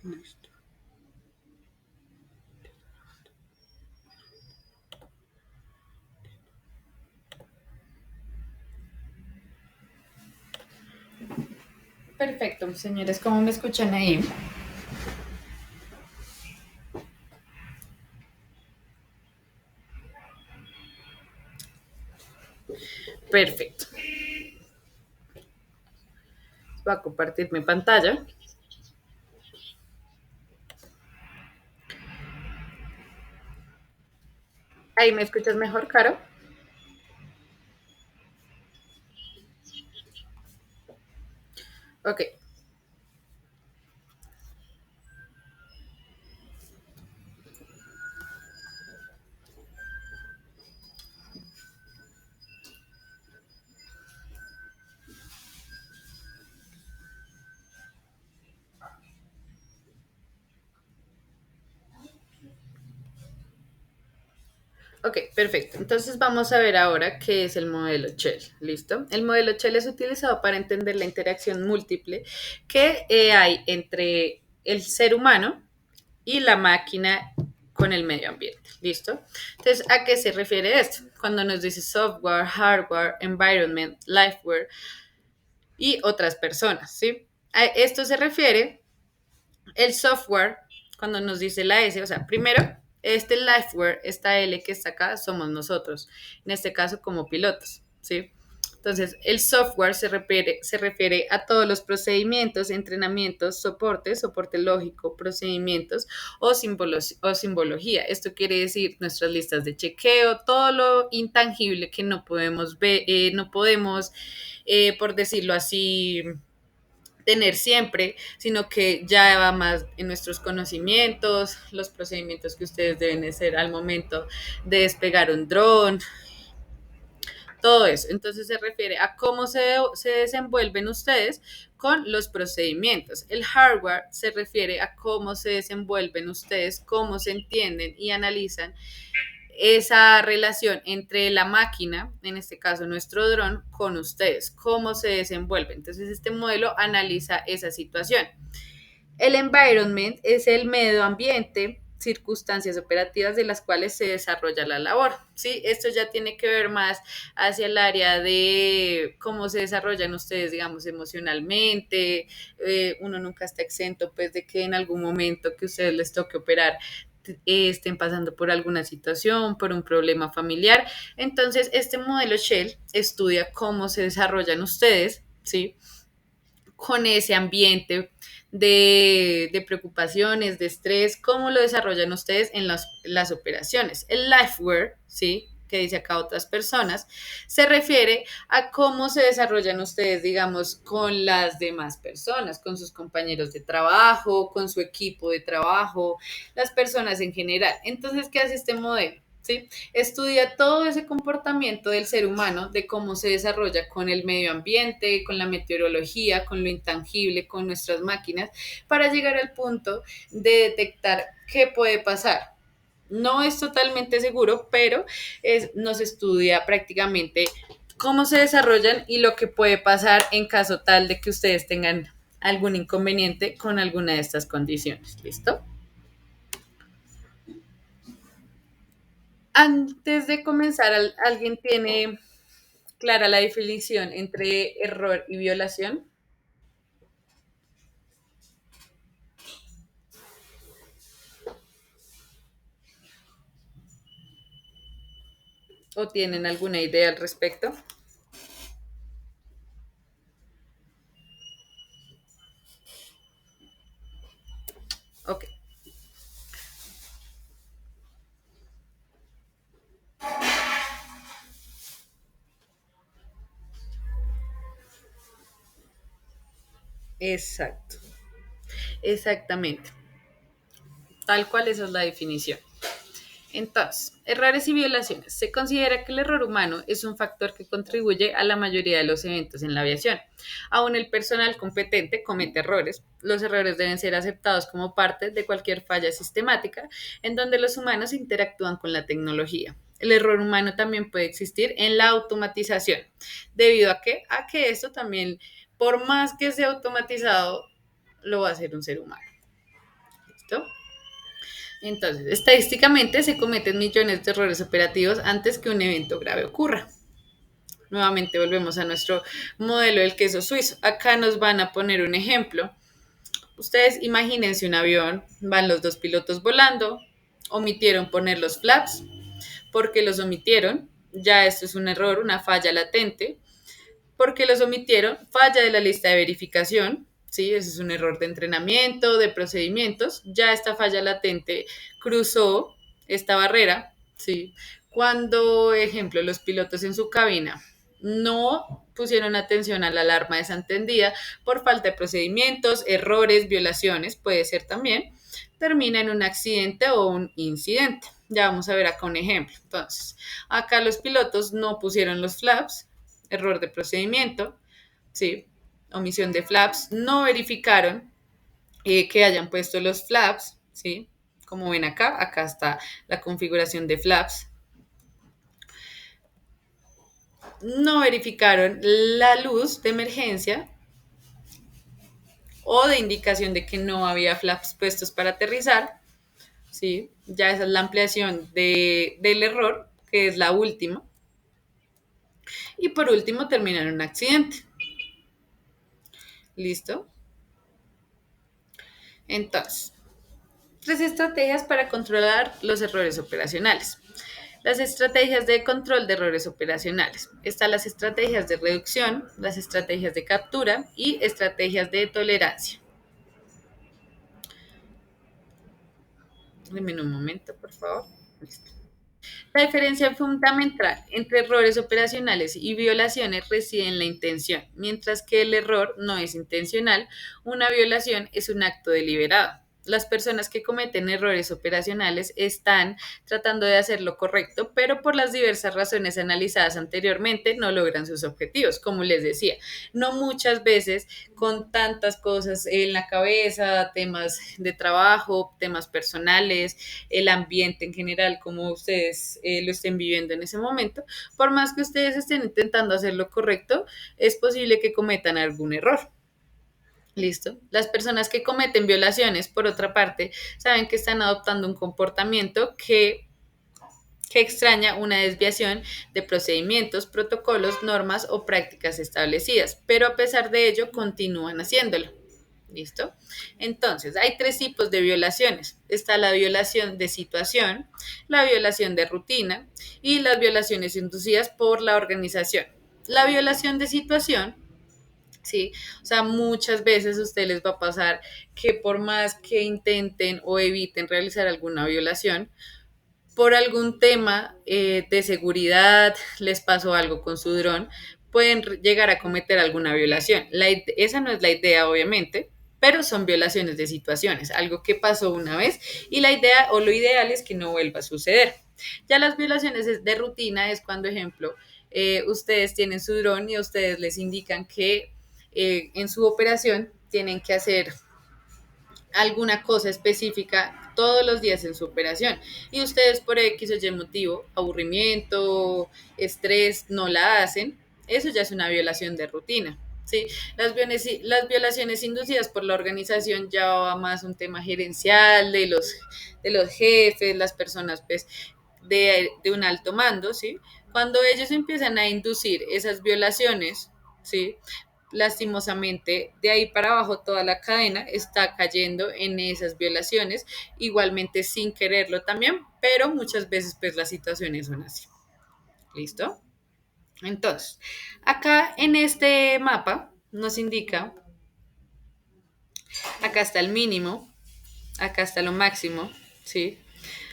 Listo. Perfecto, señores, ¿cómo me escuchan ahí? Perfecto. Voy a compartir mi pantalla. Ahí me escuchas mejor, Caro. Ok, ok, perfecto. Entonces vamos a ver ahora qué es el modelo Shell. ¿Listo? El modelo Shell es utilizado para entender la interacción múltiple que hay entre el ser humano y la máquina con el medio ambiente. ¿Listo? Entonces, ¿a qué se refiere esto? Cuando nos dice software, hardware, environment, lifeware y otras personas, ¿sí? A esto se refiere el software, cuando nos dice la S, o sea, primero, este lifeware, esta L que está acá, somos nosotros, en este caso como pilotos, ¿sí? Entonces, el software se refiere a todos los procedimientos, entrenamientos, soporte lógico, procedimientos o simbología. Esto quiere decir nuestras listas de chequeo, todo lo intangible que no podemos ver, no podemos, por decirlo así, tener siempre, sino que ya va más en nuestros conocimientos, los procedimientos que ustedes deben hacer al momento de despegar un dron, todo eso. Entonces se refiere a cómo se desenvuelven ustedes con los procedimientos. El hardware se refiere a cómo se desenvuelven ustedes, cómo se entienden y analizan esa relación entre la máquina, en este caso nuestro dron, con ustedes, cómo se desenvuelve. Entonces, este modelo analiza esa situación. El environment es el medio ambiente, circunstancias operativas de las cuales se desarrolla la labor. ¿Sí? Esto ya tiene que ver más hacia el área de cómo se desarrollan ustedes, digamos, emocionalmente. Uno nunca está exento, pues, de que en algún momento que ustedes les toque operar estén pasando por alguna situación, por un problema familiar. Entonces, este modelo Shell estudia cómo se desarrollan ustedes, ¿sí? Con ese ambiente de preocupaciones, de estrés, cómo lo desarrollan ustedes en las operaciones. El lifeware, ¿sí? Que dice acá otras personas, se refiere a cómo se desarrollan ustedes, digamos, con las demás personas, con sus compañeros de trabajo, con su equipo de trabajo, las personas en general. Entonces, ¿qué hace este modelo? ¿Sí? Estudia todo ese comportamiento del ser humano, de cómo se desarrolla con el medio ambiente, con la meteorología, con lo intangible, con nuestras máquinas, para llegar al punto de detectar qué puede pasar. No es totalmente seguro, pero nos estudia prácticamente cómo se desarrollan y lo que puede pasar en caso tal de que ustedes tengan algún inconveniente con alguna de estas condiciones. ¿Listo? Antes de comenzar, ¿alguien tiene clara la definición entre error y violación? ¿O tienen alguna idea al respecto? Ok, exacto, exactamente. Tal cual esa es la definición. Entonces, errores y violaciones. Se considera que el error humano es un factor que contribuye a la mayoría de los eventos en la aviación. Aún el personal competente comete errores. Los errores deben ser aceptados como parte de cualquier falla sistemática en donde los humanos interactúan con la tecnología. El error humano también puede existir en la automatización. ¿Debido a qué? A que esto también, por más que sea automatizado, lo va a hacer un ser humano. ¿Listo? Entonces, estadísticamente se cometen millones de errores operativos antes que un evento grave ocurra. Nuevamente volvemos a nuestro modelo del queso suizo. Acá nos van a poner un ejemplo. Ustedes imagínense un avión, van los dos pilotos volando, omitieron poner los flaps. ¿Por qué los omitieron? Ya esto es un error, una falla latente. ¿Por qué los omitieron? Falla de la lista de verificación. Sí, ese es un error de entrenamiento, de procedimientos. Ya esta falla latente cruzó esta barrera. Sí. Cuando, ejemplo, los pilotos en su cabina no pusieron atención a la alarma desatendida por falta de procedimientos, errores, violaciones, puede ser también, termina en un accidente o un incidente. Ya vamos a ver acá un ejemplo. Entonces, acá los pilotos no pusieron los flaps, error de procedimiento, ¿sí? Omisión de flaps, no verificaron que hayan puesto los flaps, ¿sí? Como ven acá, acá está la configuración de flaps. No verificaron la luz de emergencia o de indicación de que no había flaps puestos para aterrizar, ¿sí? Ya esa es la ampliación del error, que es la última. Y por último, termina en un accidente. ¿Listo? Entonces, tres estrategias para controlar los errores operacionales. Las estrategias de control de errores operacionales. Están las estrategias de reducción, las estrategias de captura y estrategias de tolerancia. Deme un momento, por favor. Listo. La diferencia fundamental entre errores operacionales y violaciones reside en la intención. Mientras que el error no es intencional, una violación es un acto deliberado. Las personas que cometen errores operacionales están tratando de hacer lo correcto, pero por las diversas razones analizadas anteriormente no logran sus objetivos. Como les decía, no muchas veces con tantas cosas en la cabeza, temas de trabajo, temas personales, el ambiente en general, como ustedes lo estén viviendo en ese momento, por más que ustedes estén intentando hacer lo correcto, es posible que cometan algún error. Listo. Las personas que cometen violaciones, por otra parte, saben que están adoptando un comportamiento que extraña una desviación de procedimientos, protocolos, normas o prácticas establecidas, pero a pesar de ello continúan haciéndolo. ¿Listo? Entonces, hay tres tipos de violaciones. Está la violación de situación, la violación de rutina y las violaciones inducidas por la organización. La violación de situación, ¿sí? O sea, muchas veces a ustedes les va a pasar que por más que intenten o eviten realizar alguna violación, por algún tema de seguridad, les pasó algo con su dron, pueden llegar a cometer alguna violación. Esa no es la idea, obviamente, pero son violaciones de situaciones, algo que pasó una vez y la idea o lo ideal es que no vuelva a suceder. Ya las violaciones de rutina es cuando, ejemplo, ustedes tienen su dron y a ustedes les indican que en su operación tienen que hacer alguna cosa específica todos los días en su operación y ustedes por X o Y motivo, aburrimiento, estrés, no la hacen, eso ya es una violación de rutina. ¿Sí? Las violaciones inducidas por la organización ya va más un tema gerencial de los jefes, las personas pues, de un alto mando, ¿sí? Cuando ellos empiezan a inducir esas violaciones, ¿sí? Lastimosamente, de ahí para abajo toda la cadena está cayendo en esas violaciones, igualmente sin quererlo también, pero muchas veces pues las situaciones son así. ¿Listo? Entonces, acá en este mapa nos indica, acá está el mínimo, acá está lo máximo, ¿sí?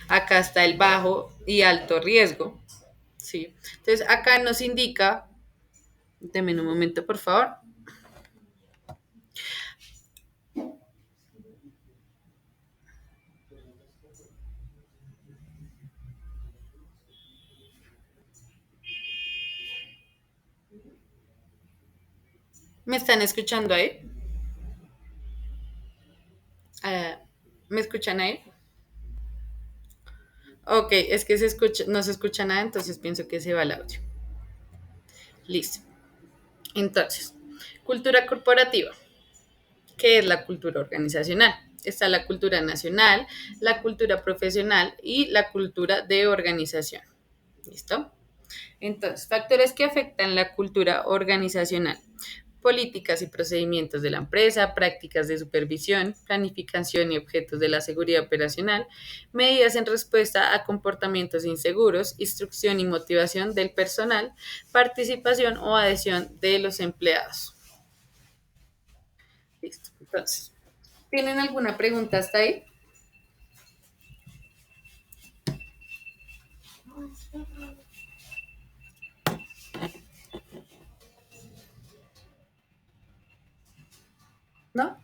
Acá está el bajo y alto riesgo, ¿sí? Entonces, acá nos indica, denme un momento, por favor. ¿Me están escuchando ahí? ¿Me escuchan ahí? Ok, es que no se escucha nada, entonces pienso que se va el audio. Listo. Entonces, cultura corporativa. ¿Qué es la cultura organizacional? Está la cultura nacional, la cultura profesional y la cultura de organización. ¿Listo? Entonces, factores que afectan la cultura organizacional. Políticas y procedimientos de la empresa, prácticas de supervisión, planificación y objetos de la seguridad operacional, medidas en respuesta a comportamientos inseguros, instrucción y motivación del personal, participación o adhesión de los empleados. Listo. Entonces, ¿tienen alguna pregunta hasta ahí? ¿No?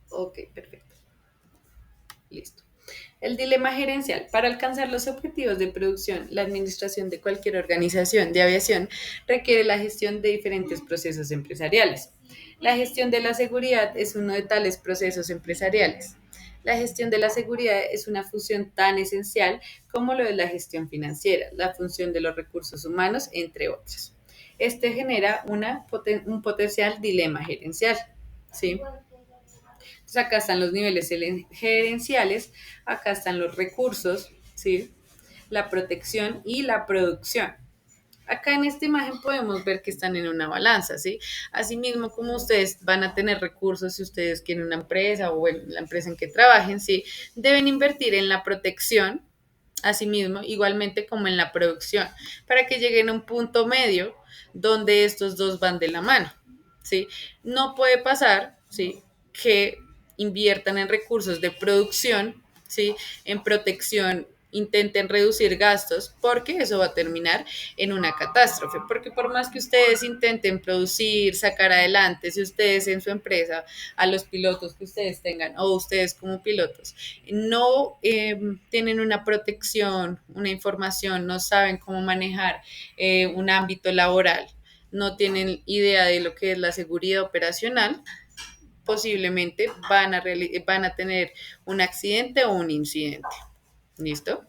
Ok, perfecto. Listo. El dilema gerencial. Para alcanzar los objetivos de producción, la administración de cualquier organización de aviación requiere la gestión de diferentes procesos empresariales. La gestión de la seguridad es uno de tales procesos empresariales. La gestión de la seguridad es una función tan esencial como lo de la gestión financiera, la función de los recursos humanos, entre otras. Este genera un potencial dilema gerencial. ¿Sí? Entonces acá están los niveles gerenciales, acá están los recursos, ¿sí? La protección y la producción. Acá en esta imagen podemos ver que están en una balanza, ¿sí? Asimismo, como ustedes van a tener recursos si ustedes quieren una empresa o en la empresa en que trabajen, ¿sí? Deben invertir en la protección, asimismo, igualmente como en la producción, para que lleguen a un punto medio donde estos dos van de la mano, ¿sí? No puede pasar, ¿sí? Que inviertan en recursos de producción, ¿sí? En protección intenten reducir gastos porque eso va a terminar en una catástrofe, porque por más que ustedes intenten producir, sacar adelante, si ustedes en su empresa, a los pilotos que ustedes tengan o ustedes como pilotos, no tienen una protección, una información, no saben cómo manejar un ámbito laboral, no tienen idea de lo que es la seguridad operacional, posiblemente van a tener un accidente o un incidente. ¿Listo?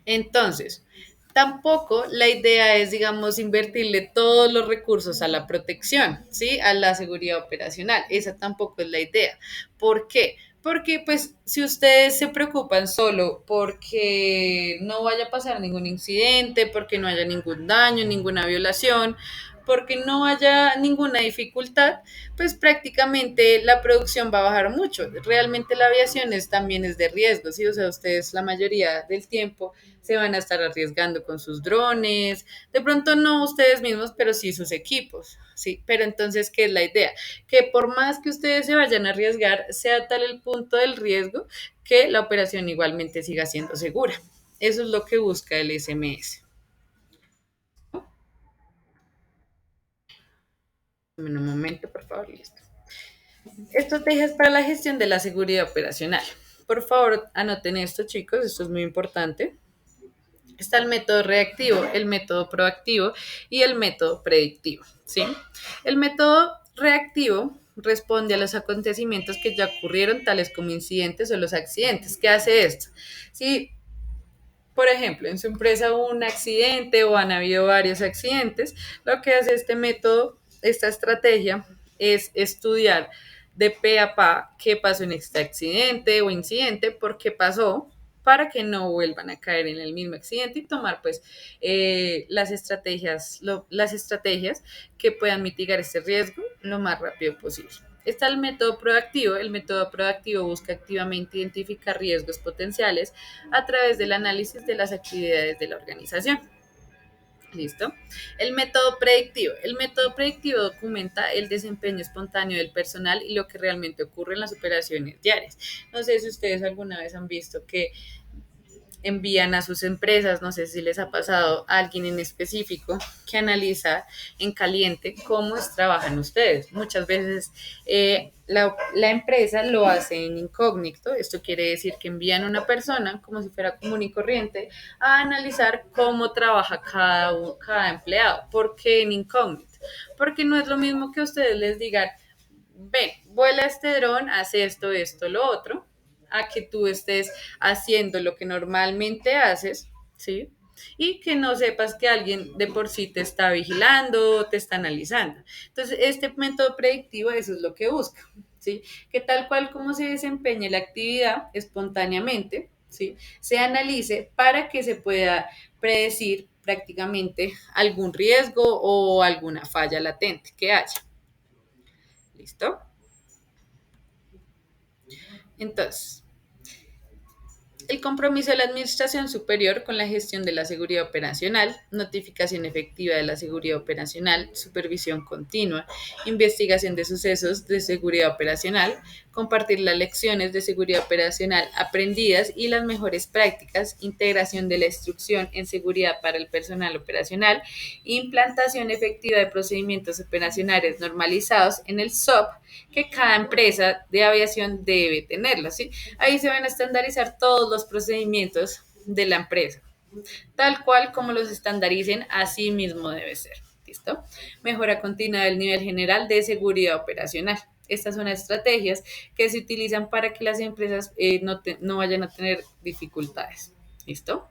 Entonces, tampoco la idea es, digamos, invertirle todos los recursos a la protección, ¿sí? A la seguridad operacional. Esa tampoco es la idea. ¿Por qué? Porque, pues, si ustedes se preocupan solo porque no vaya a pasar ningún incidente, porque no haya ningún daño, ninguna violación, porque no haya ninguna dificultad, pues prácticamente la producción va a bajar mucho. Realmente la aviación también es de riesgo, ¿sí? O sea, ustedes la mayoría del tiempo se van a estar arriesgando con sus drones, de pronto no ustedes mismos, pero sí sus equipos, ¿sí? Pero entonces, ¿qué es la idea? Que por más que ustedes se vayan a arriesgar, sea tal el punto del riesgo que la operación igualmente siga siendo segura. Eso es lo que busca el SMS. En un momento, por favor, listo. Estrategias para la gestión de la seguridad operacional. Por favor, anoten esto, chicos, esto es muy importante. Está el método reactivo, el método proactivo y el método predictivo, ¿sí? El método reactivo responde a los acontecimientos que ya ocurrieron, tales como incidentes o los accidentes. ¿Qué hace esto? Si, por ejemplo, en su empresa hubo un accidente o han habido varios accidentes, lo que hace este método, esta estrategia, es estudiar de pe a pa qué pasó en este accidente o incidente, por qué pasó, para que no vuelvan a caer en el mismo accidente y tomar pues las estrategias que puedan mitigar este riesgo lo más rápido posible. Está el método proactivo. El método proactivo busca activamente identificar riesgos potenciales a través del análisis de las actividades de la organización. ¿Listo? El método predictivo. El método predictivo documenta el desempeño espontáneo del personal y lo que realmente ocurre en las operaciones diarias. No sé si ustedes alguna vez han visto que envían a sus empresas, no sé si les ha pasado a alguien en específico que analiza en caliente cómo trabajan ustedes. Muchas veces la empresa lo hace en incógnito, esto quiere decir que envían a una persona como si fuera común y corriente a analizar cómo trabaja cada empleado. ¿Por qué en incógnito? Porque no es lo mismo que ustedes les digan, ven, vuela este dron, hace esto, esto, lo otro, a que tú estés haciendo lo que normalmente haces, ¿sí? y que no sepas que alguien de por sí te está vigilando, te está analizando. Entonces, este método predictivo eso es lo que busca, ¿sí? Que tal cual como se desempeñe la actividad espontáneamente, ¿sí? Se analice para que se pueda predecir prácticamente algún riesgo o alguna falla latente que haya. ¿Listo? Entonces, el compromiso de la Administración Superior con la gestión de la seguridad operacional, notificación efectiva de la seguridad operacional, supervisión continua, investigación de sucesos de seguridad operacional, compartir las lecciones de seguridad operacional aprendidas y las mejores prácticas, integración de la instrucción en seguridad para el personal operacional, implantación efectiva de procedimientos operacionales normalizados en el SOP que cada empresa de aviación debe tenerlo, ¿sí? Ahí se van a estandarizar todos los procedimientos de la empresa, tal cual como los estandaricen, así mismo debe ser. ¿Listo? Mejora continua del nivel general de seguridad operacional. Estas son estrategias que se utilizan para que las empresas no vayan a tener dificultades. ¿Listo?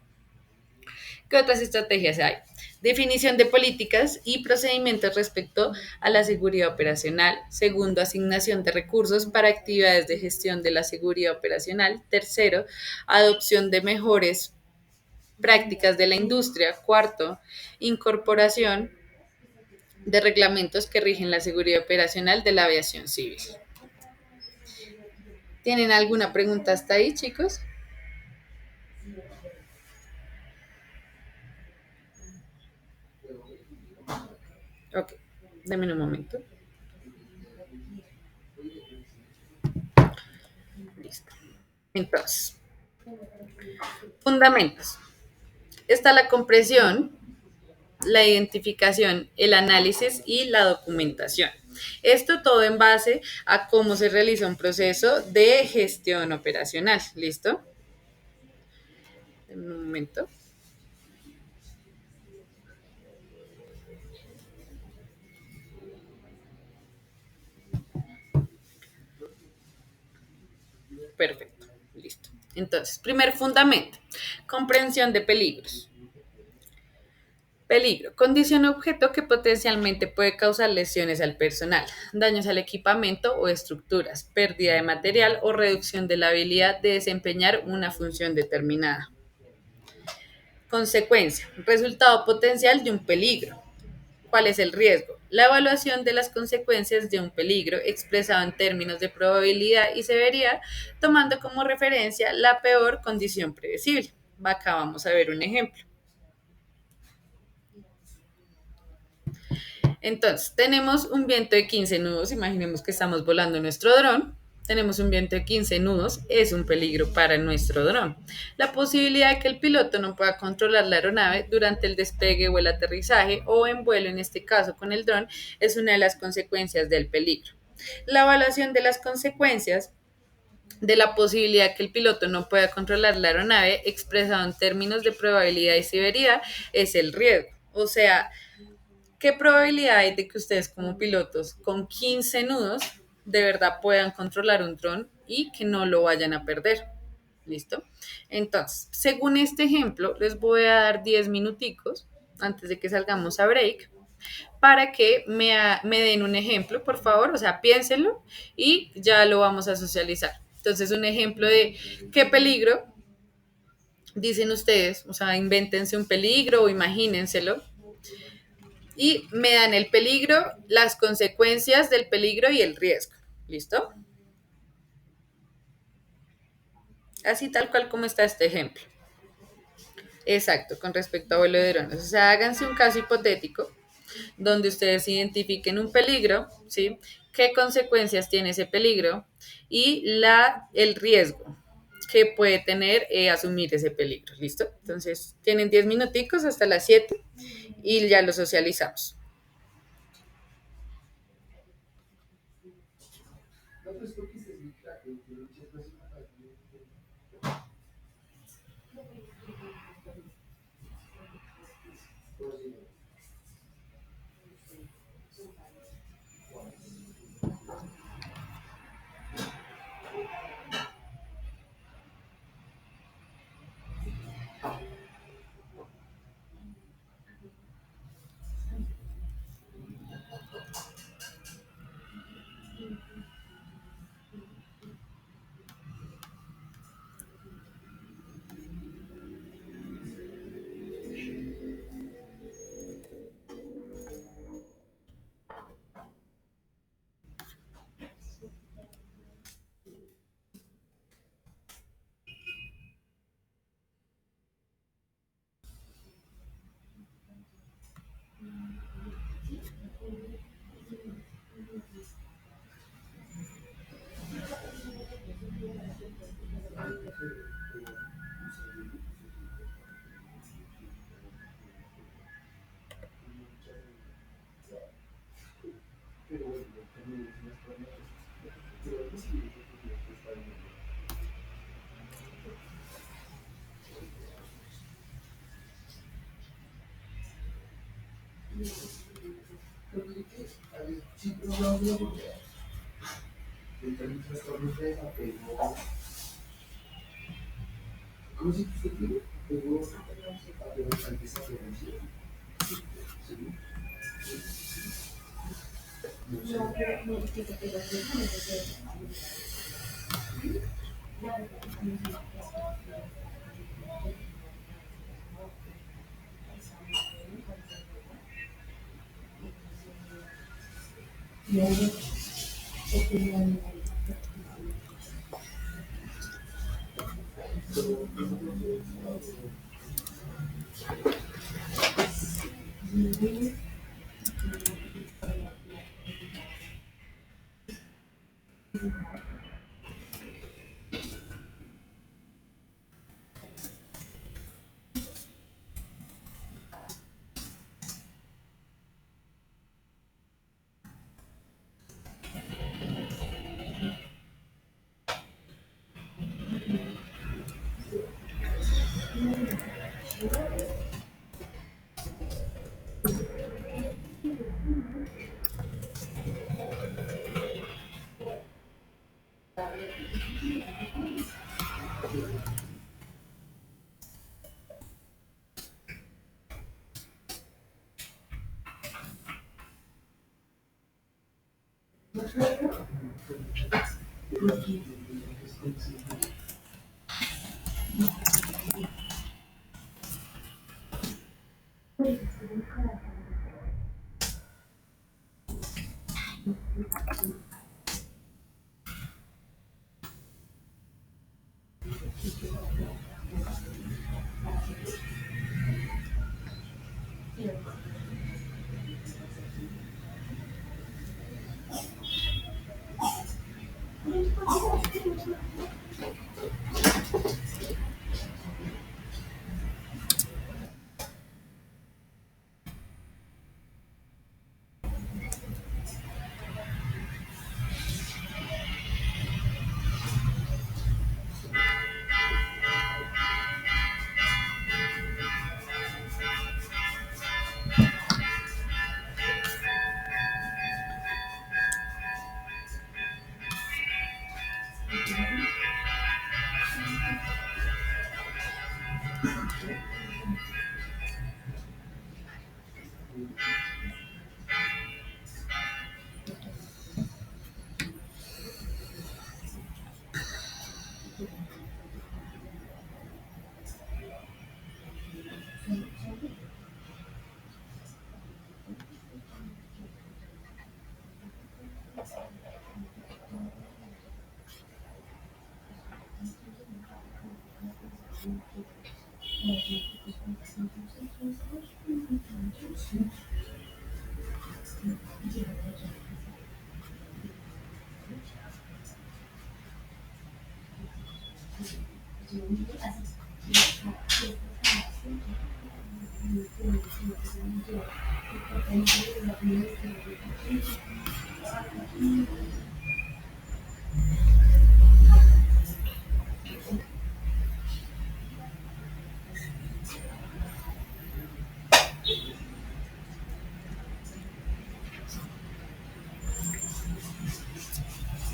¿Qué otras estrategias hay? Definición de políticas y procedimientos respecto a la seguridad operacional. Segundo, asignación de recursos para actividades de gestión de la seguridad operacional. Tercero, adopción de mejores prácticas de la industria. Cuarto, incorporación de reglamentos que rigen la seguridad operacional de la aviación civil. ¿Tienen alguna pregunta hasta ahí, chicos? Ok, denme un momento. Listo. Entonces, fundamentos. Está la comprensión, la identificación, el análisis y la documentación. Esto todo en base a cómo se realiza un proceso de gestión operacional. ¿Listo? En un momento. Perfecto. Listo. Entonces, primer fundamento, comprensión de peligros. Peligro. Condición o objeto que potencialmente puede causar lesiones al personal, daños al equipamiento o estructuras, pérdida de material o reducción de la habilidad de desempeñar una función determinada. Consecuencia. Resultado potencial de un peligro. ¿Cuál es el riesgo? La evaluación de las consecuencias de un peligro expresado en términos de probabilidad y severidad, tomando como referencia la peor condición previsible. Acá vamos a ver un ejemplo. Entonces, tenemos un viento de 15 nudos, imaginemos que estamos volando nuestro dron. Tenemos un viento de 15 nudos, es un peligro para nuestro dron. La posibilidad de que el piloto no pueda controlar la aeronave durante el despegue o el aterrizaje o en vuelo, en este caso con el dron, es una de las consecuencias del peligro. La evaluación de las consecuencias de la posibilidad que el piloto no pueda controlar la aeronave, expresado en términos de probabilidad y severidad, es el riesgo. O sea, ¿qué probabilidad hay de que ustedes como pilotos con 15 nudos de verdad puedan controlar un dron y que no lo vayan a perder? ¿Listo? Entonces, según este ejemplo, les voy a dar 10 minuticos antes de que salgamos a break para que me den un ejemplo, por favor, o sea, piénsenlo y ya lo vamos a socializar. Entonces, un ejemplo de qué peligro dicen ustedes, o sea, invéntense un peligro o imagínenselo y me dan el peligro, las consecuencias del peligro y el riesgo. ¿Listo? Así tal cual como está este ejemplo. Exacto, con respecto a vuelo de drones. O sea, háganse un caso hipotético donde ustedes identifiquen un peligro, ¿sí? ¿Qué consecuencias tiene ese peligro? Y el riesgo que puede tener asumir ese peligro. ¿Listo? Entonces, tienen 10 minuticos hasta las 7 y ya lo socializamos.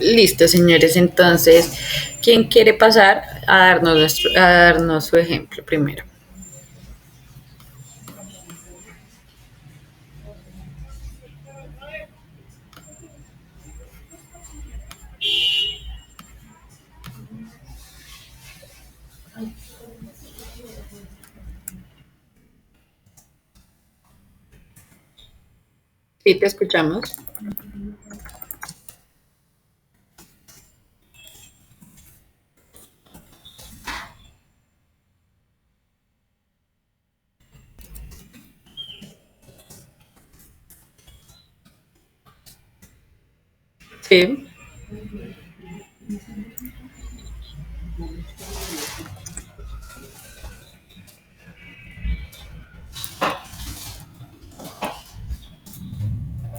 Listo, señores. Entonces, ¿quién quiere pasar a darnos, a darnos su ejemplo primero? Sí, te escuchamos. Sí,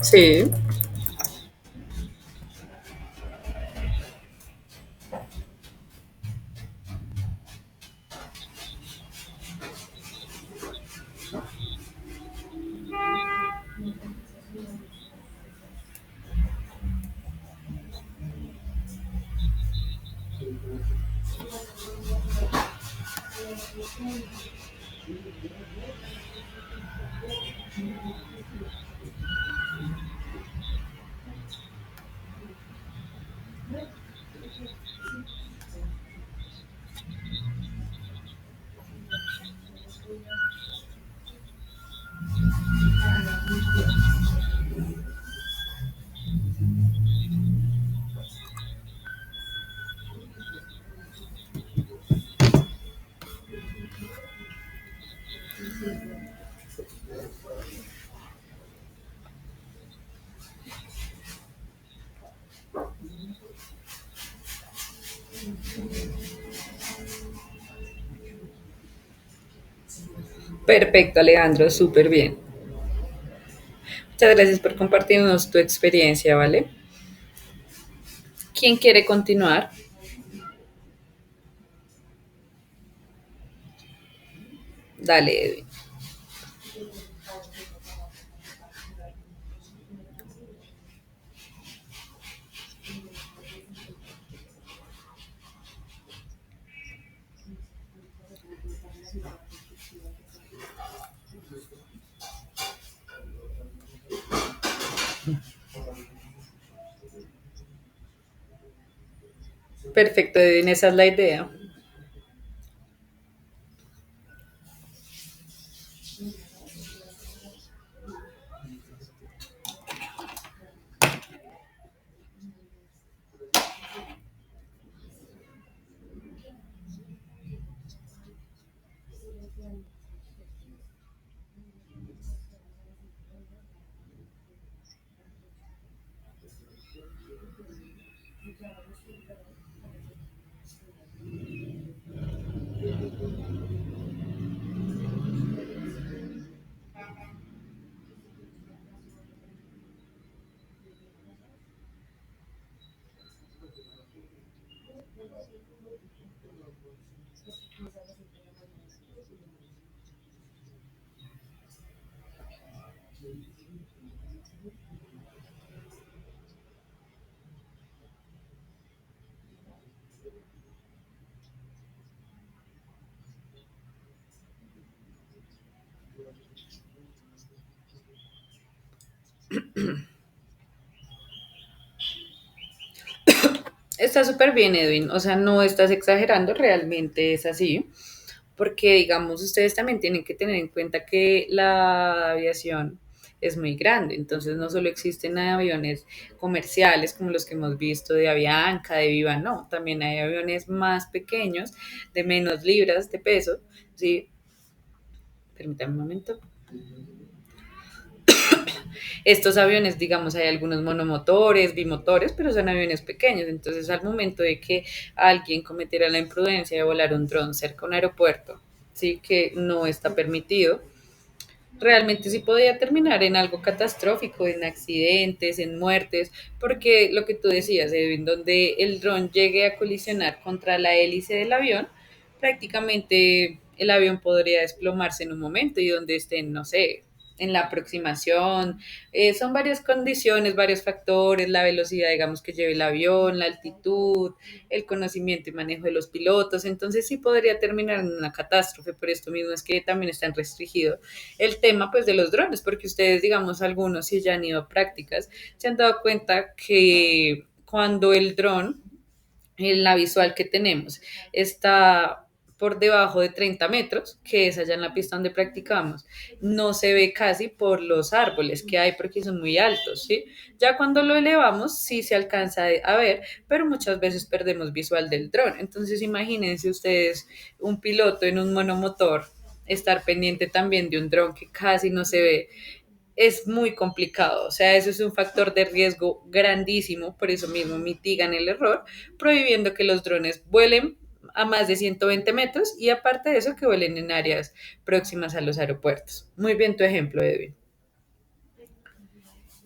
sí. Perfecto, Alejandro, súper bien. Muchas gracias por compartirnos tu experiencia, ¿vale? ¿Quién quiere continuar? Dale, Edwin. Perfecto, Edwin, esa es la idea. Está súper bien, Edwin. O sea, no estás exagerando, realmente es así. Porque, digamos, ustedes también tienen que tener en cuenta que la aviación es muy grande. Entonces, no solo existen aviones comerciales como los que hemos visto de Avianca, de Viva, no. También hay aviones más pequeños, de menos libras de peso. Sí, permítame un momento. Estos aviones, digamos, hay algunos monomotores, bimotores, pero son aviones pequeños. Entonces, al momento de que alguien cometiera la imprudencia de volar un dron cerca de un aeropuerto, sí, que no está permitido, realmente sí podría terminar en algo catastrófico, en accidentes, en muertes, porque lo que tú decías, Edwin, donde el dron llegue a colisionar contra la hélice del avión, prácticamente el avión podría desplomarse en un momento y donde estén, no sé, en la aproximación. Son varias condiciones, varios factores, la velocidad, digamos, que lleve el avión, la altitud, el conocimiento y manejo de los pilotos. Entonces sí podría terminar en una catástrofe. Por esto mismo es que también están restringidos el tema pues de los drones, porque ustedes, digamos, algunos si ya han ido a prácticas, se han dado cuenta que cuando el dron, en la visual que tenemos, está por debajo de 30 metros, que es allá en la pista donde practicamos, no se ve casi por los árboles que hay porque son muy altos, ¿sí? Ya cuando lo elevamos sí se alcanza a ver, pero muchas veces perdemos visual del dron. Entonces imagínense ustedes un piloto en un monomotor estar pendiente también de un dron que casi no se ve, es muy complicado. O sea, eso es un factor de riesgo grandísimo, por eso mismo mitigan el error, prohibiendo que los drones vuelen a más de 120 metros y aparte de eso que vuelen en áreas próximas a los aeropuertos. Muy bien tu ejemplo, Edwin.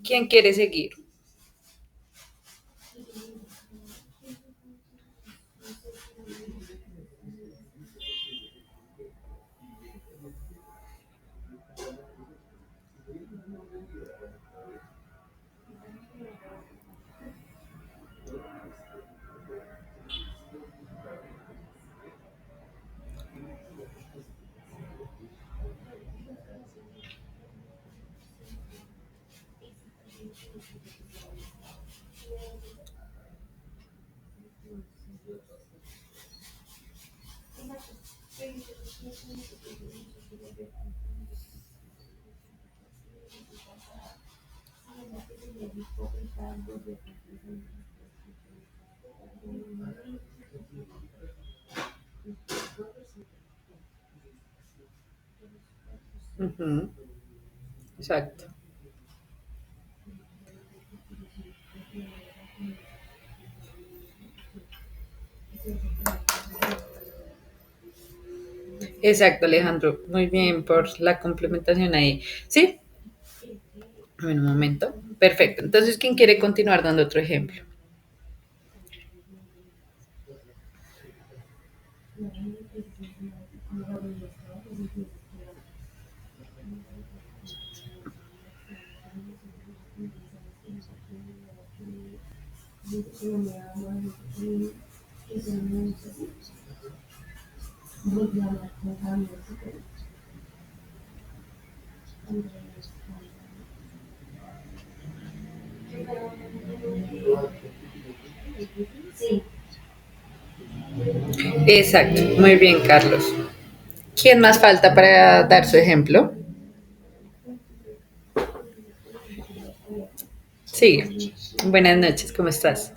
¿Quién quiere seguir? Ujú, exacto. Exacto, Alejandro. Muy bien por la complementación ahí. Sí, en un momento. Perfecto. Entonces, ¿quién quiere continuar dando otro ejemplo? Exacto. Muy bien, Carlos. ¿Quién más falta para dar su ejemplo? Sigue. Buenas noches, ¿cómo estás?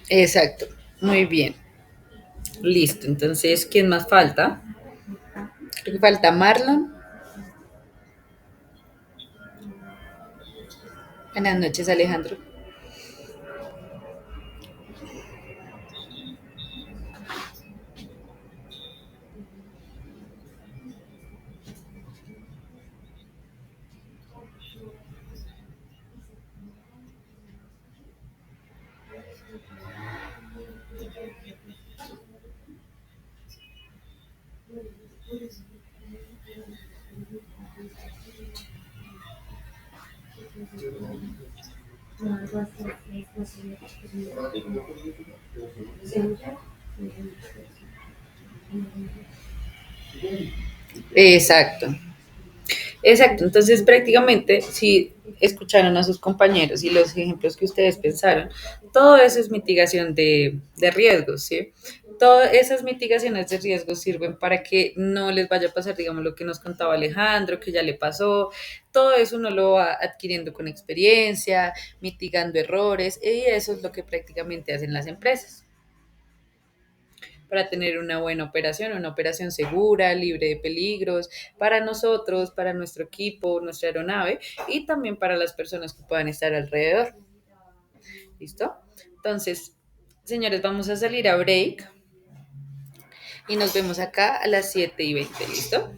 Exacto. Muy bien. Listo. Entonces, ¿quién más falta? Creo que falta Marlon. Buenas noches, Alejandro. Exacto. Exacto, entonces prácticamente si escucharon a sus compañeros y los ejemplos que ustedes pensaron, todo eso es mitigación de riesgos, ¿sí? Todas esas mitigaciones de riesgos sirven para que no les vaya a pasar, digamos, lo que nos contaba Alejandro, que ya le pasó. Todo eso uno lo va adquiriendo con experiencia, mitigando errores, y eso es lo que prácticamente hacen las empresas para tener una operación segura, libre de peligros, para nosotros, para nuestro equipo, nuestra aeronave y también para las personas que puedan estar alrededor. ¿Listo? Entonces, señores, vamos a salir a break y nos vemos acá a las 7:20. ¿Listo?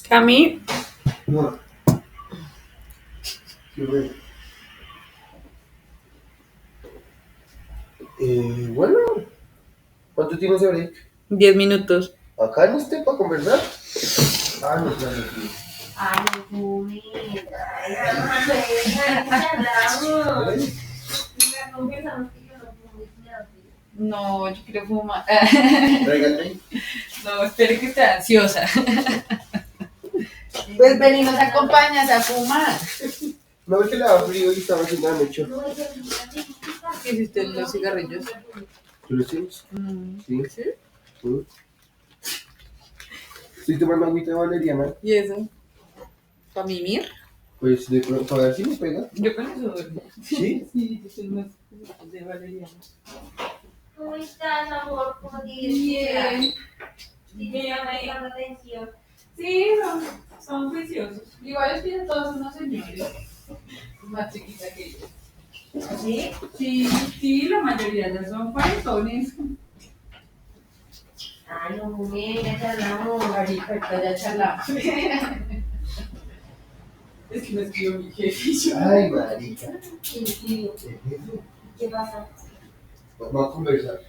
Cami, Bueno, ¿cuánto tienes de break? 10 minutos. ¿Acá no esté para conversar? Ah, no, claro, sí. Ay, no, ¿Eh? No, yo quiero fumar. Tráigate. No, espere que esté ansiosa. Pues ven y nos acompañas a fumar. No, es que le daba frío y estaba haciendo la noche. ¿Qué hiciste los cigarrillos? ¿Tú lo tienes? Sí. ¿Sí? Mm. Estoy tomando agüita de valeriana. ¿Y eso? ¿Para mimir? Pues de pronto a ver si me pega. Yo con eso duermo. ¿Sí? Sí, yo soy más de valeriana. ¿Cómo estás, amor? ¿Cómo te Bien. ¿Sí te está prestando atención? Sí, son juiciosos. Igual es que todos unos señores. Más chiquita que ellos. ¿Sí? Sí, sí, la mayoría ya son cuarentones. Ay, no, mujer, ya charlamos. Ahorita ya charlamos. Es que me escribió mi jefe y yo. Ay, marica. ¿Quién escribió? ¿Qué pasa? Vamos a conversar.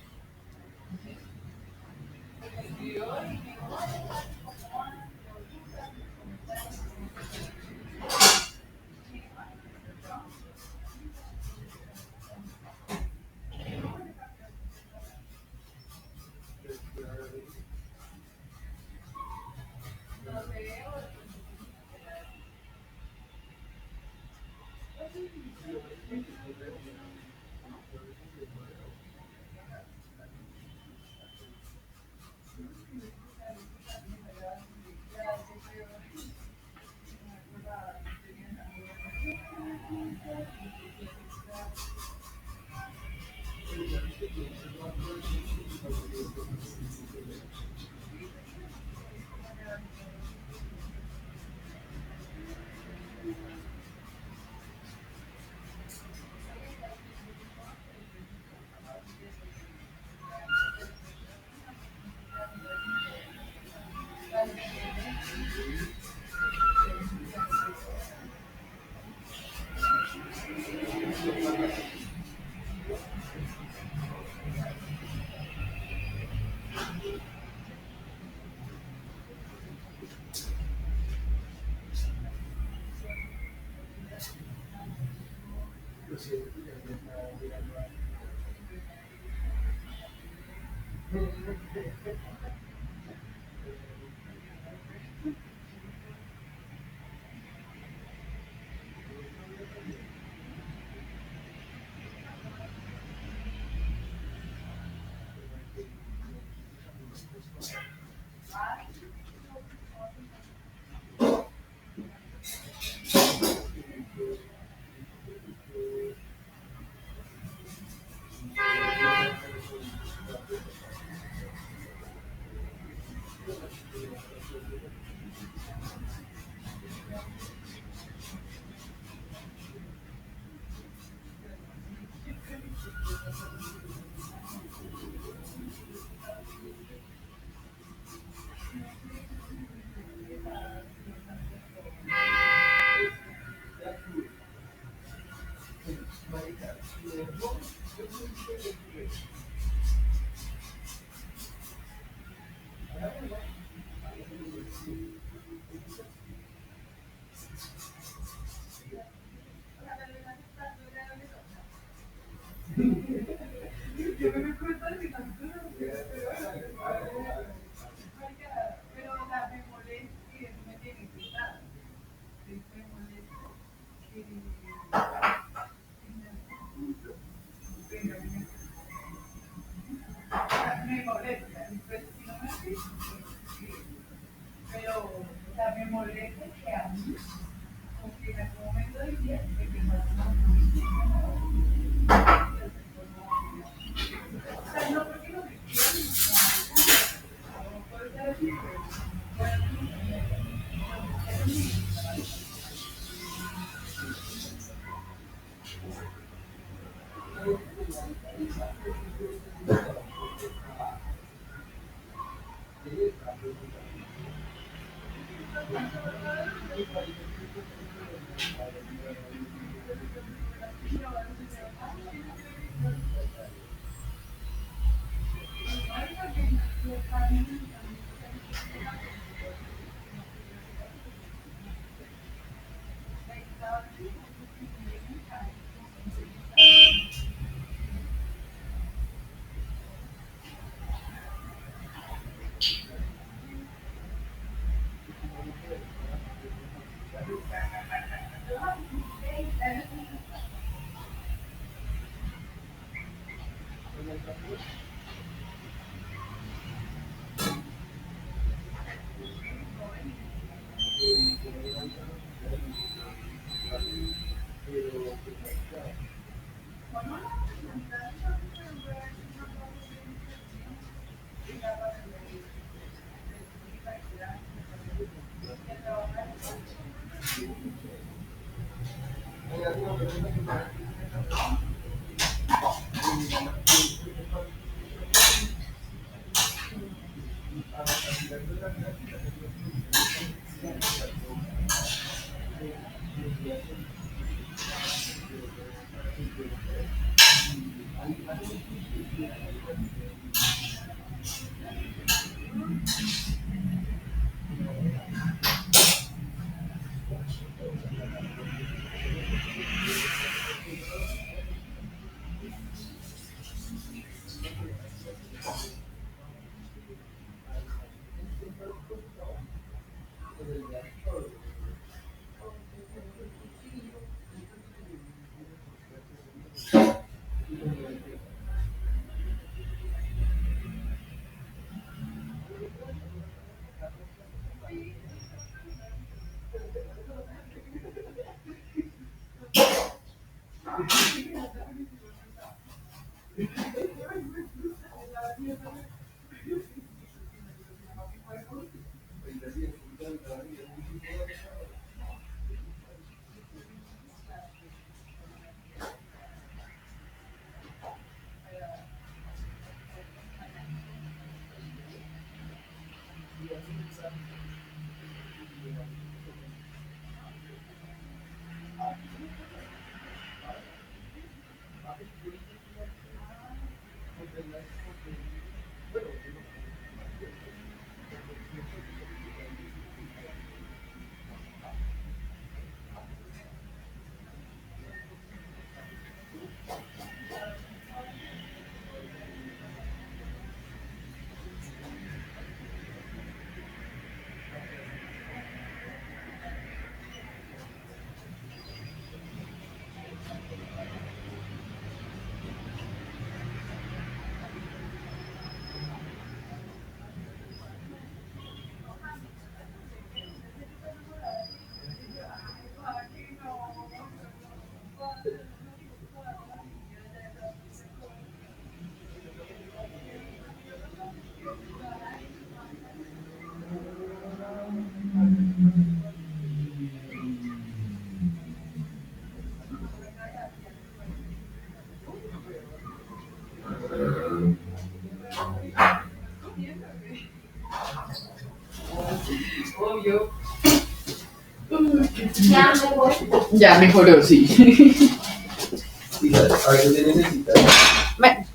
Ya me voy. Ya mejoró, sí. Sí, a veces se necesita.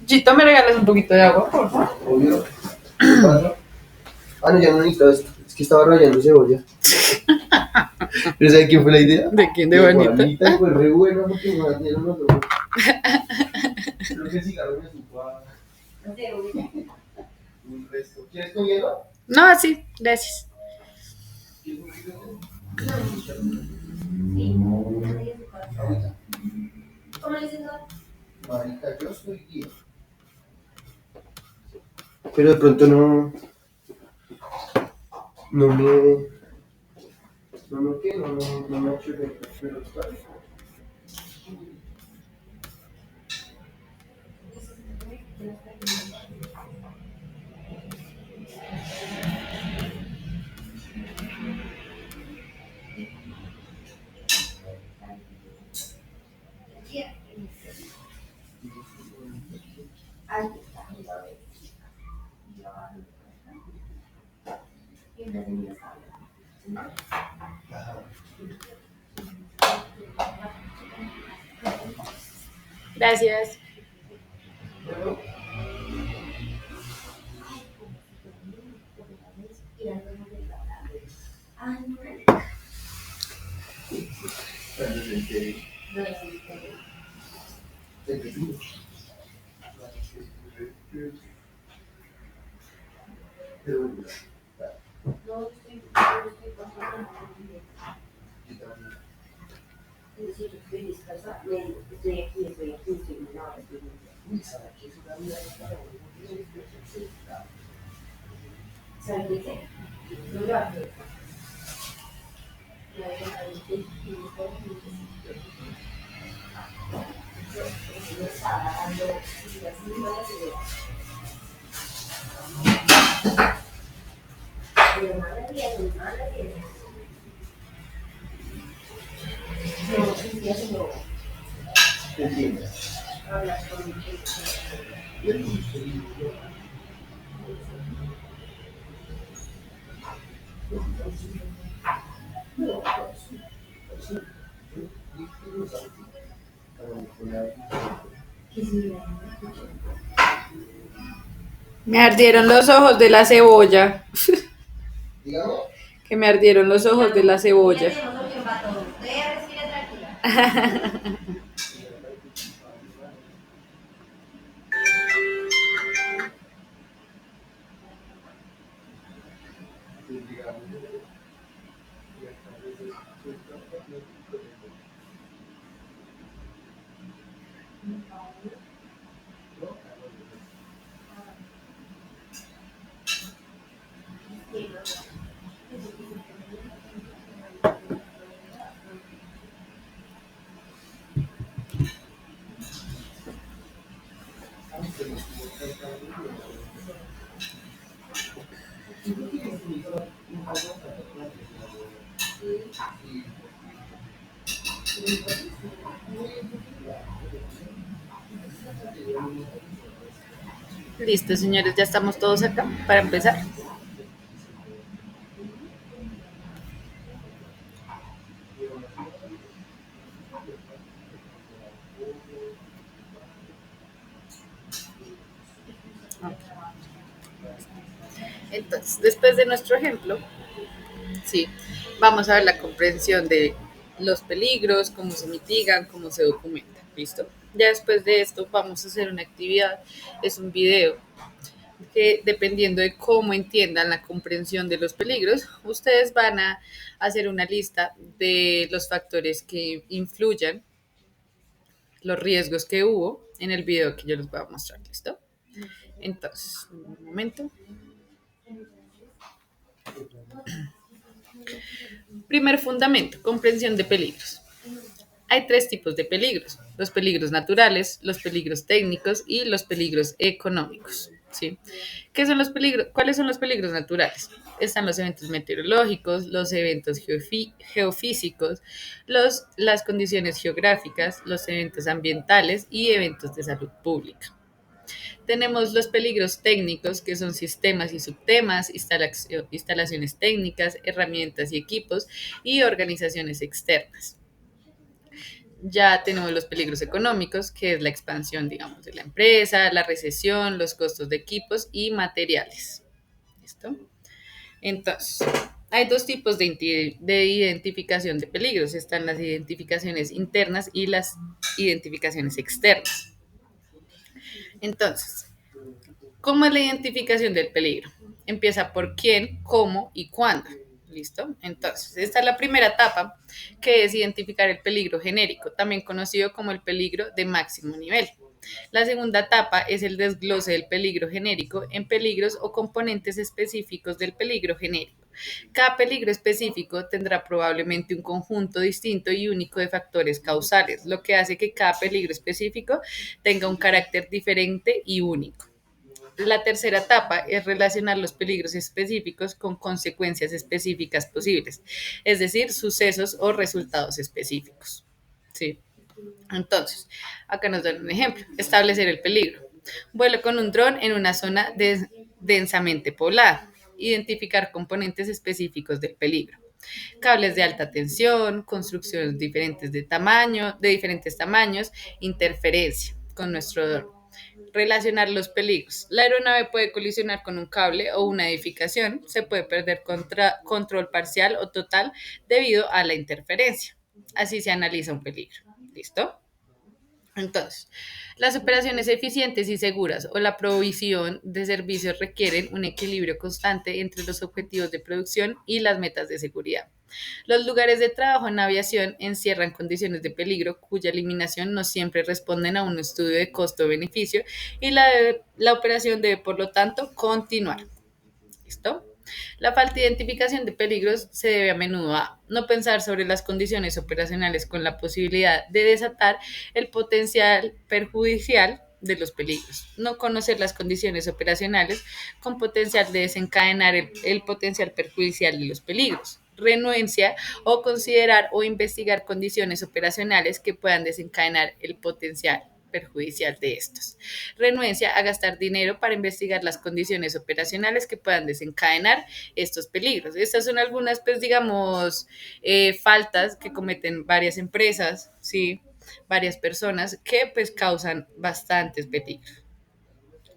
Gito, ¿me regalas un poquito de agua, por favor? Obvio. ¿Qué pasa? Ah, no, ya no necesito esto. Es que estaba rayando cebolla. ¿Pero sabes quién fue la idea? ¿De quién? ¿De Juanita? Juanita, fue re buena porque me dieron los ojos. Creo que el cigarro me supo a un resto. ¿Quieres con hielo? No, sí, gracias. ¿Quieres un poquito Sí. ¿Cómo le dices? Marica, yo soy guía. Pero de pronto no. No me. No me qué, no me ha hecho pero está bien. Ahí está. Gracias. Me ardieron los ojos de la cebolla. Dígame. Que me ardieron los ojos de la cebolla. Ya tenemos opción para todo. Usted respire tranquila. Listo, señores, ya estamos todos acá para empezar. Entonces, después de nuestro ejemplo, sí, vamos a ver la comprensión de los peligros, cómo se mitigan, cómo se documentan. ¿Listo? Ya después de esto vamos a hacer una actividad, es un video que dependiendo de cómo entiendan la comprensión de los peligros, ustedes van a hacer una lista de los factores que influyan, los riesgos que hubo en el video que yo les voy a mostrar. ¿Listo? Entonces, un momento. Primer fundamento, comprensión de peligros. Hay tres tipos de peligros: los peligros naturales, los peligros técnicos y los peligros económicos. ¿Sí? ¿Qué son los peligros? ¿Cuáles son los peligros naturales? Están los eventos meteorológicos, los eventos geofísicos, las condiciones geográficas, los eventos ambientales y eventos de salud pública. Tenemos los peligros técnicos, que son sistemas y subtemas, instalaciones técnicas, herramientas y equipos y organizaciones externas. Ya tenemos los peligros económicos, que es la expansión, digamos, de la empresa, la recesión, los costos de equipos y materiales. ¿Listo? Entonces, hay dos tipos de identificación de peligros. Están las identificaciones internas y las identificaciones externas. Entonces, ¿cómo es la identificación del peligro? Empieza por quién, cómo y cuándo. ¿Listo? Entonces, esta es la primera etapa, que es identificar el peligro genérico, también conocido como el peligro de máximo nivel. La segunda etapa es el desglose del peligro genérico en peligros o componentes específicos del peligro genérico. Cada peligro específico tendrá probablemente un conjunto distinto y único de factores causales, lo que hace que cada peligro específico tenga un carácter diferente y único. La tercera etapa es relacionar los peligros específicos con consecuencias específicas posibles, es decir, sucesos o resultados específicos. ¿Sí? Entonces, acá nos dan un ejemplo: establecer el peligro. Vuelo con un dron en una zona densamente poblada. Identificar componentes específicos del peligro. Cables de alta tensión, construcciones de diferentes tamaños, interferencia con nuestro dron. Relacionar los peligros. La aeronave puede colisionar con un cable o una edificación, se puede perder control parcial o total debido a la interferencia. Así se analiza un peligro. ¿Listo? Entonces, las operaciones eficientes y seguras o la provisión de servicios requieren un equilibrio constante entre los objetivos de producción y las metas de seguridad. Los lugares de trabajo en aviación encierran condiciones de peligro cuya eliminación no siempre responden a un estudio de costo-beneficio y la operación debe, por lo tanto, continuar. ¿Listo? La falta de identificación de peligros se debe a menudo a no pensar sobre las condiciones operacionales con la posibilidad de desatar el potencial perjudicial de los peligros, no conocer las condiciones operacionales con potencial de desencadenar el potencial perjudicial de los peligros, renuencia o considerar o investigar condiciones operacionales que puedan desencadenar el potencial perjudicial de estos. Renuencia a gastar dinero para investigar las condiciones operacionales que puedan desencadenar estos peligros. Estas son algunas, pues, digamos, faltas que cometen varias empresas, ¿sí? varias personas que pues causan bastantes peligros.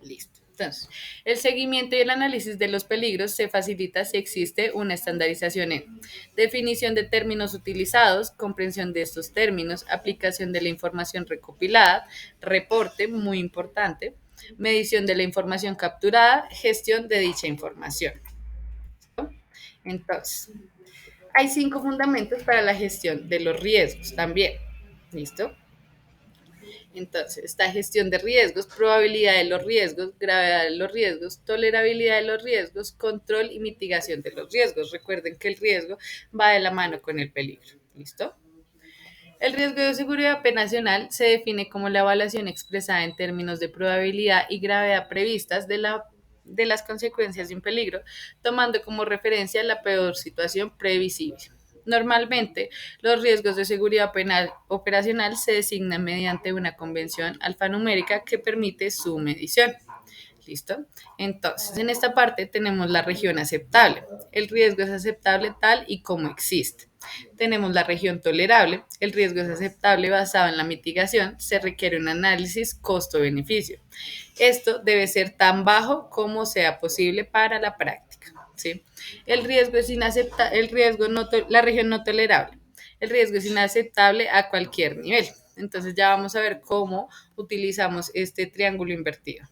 Listo. Entonces, el seguimiento y el análisis de los peligros se facilita si existe una estandarización en definición de términos utilizados, comprensión de estos términos, aplicación de la información recopilada, reporte, muy importante, medición de la información capturada, gestión de dicha información. Entonces, hay 5 fundamentos para la gestión de los riesgos también. ¿Listo? Entonces, está gestión de riesgos, probabilidad de los riesgos, gravedad de los riesgos, tolerabilidad de los riesgos, control y mitigación de los riesgos. Recuerden que el riesgo va de la mano con el peligro. ¿Listo? El riesgo de seguridad operacional se define como la evaluación expresada en términos de probabilidad y gravedad previstas de las consecuencias de un peligro, tomando como referencia la peor situación previsible. Normalmente, los riesgos de seguridad operacional se designan mediante una convención alfanumérica que permite su medición. ¿Listo? Entonces, en esta parte tenemos la región aceptable. El riesgo es aceptable tal y como existe. Tenemos la región tolerable. El riesgo es aceptable basado en la mitigación. Se requiere un análisis costo-beneficio. Esto debe ser tan bajo como sea posible para la práctica. ¿Sí? El riesgo es inaceptable. La región no tolerable. El riesgo es inaceptable a cualquier nivel. Entonces ya vamos a ver cómo utilizamos este triángulo invertido.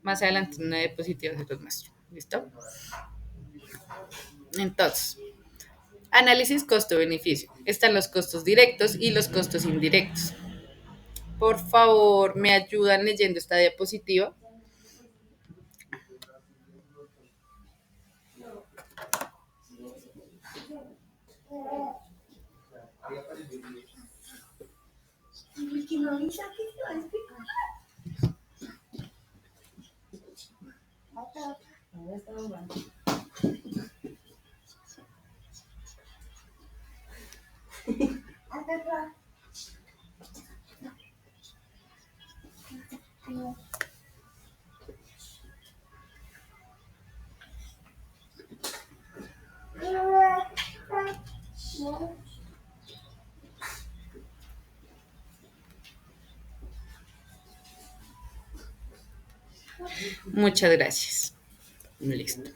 Más adelante en una diapositiva se los muestro. ¿Listo? Entonces, análisis costo-beneficio. Están los costos directos y los costos indirectos. Por favor, ¿me ayudan leyendo esta diapositiva? Muchas gracias. Listo.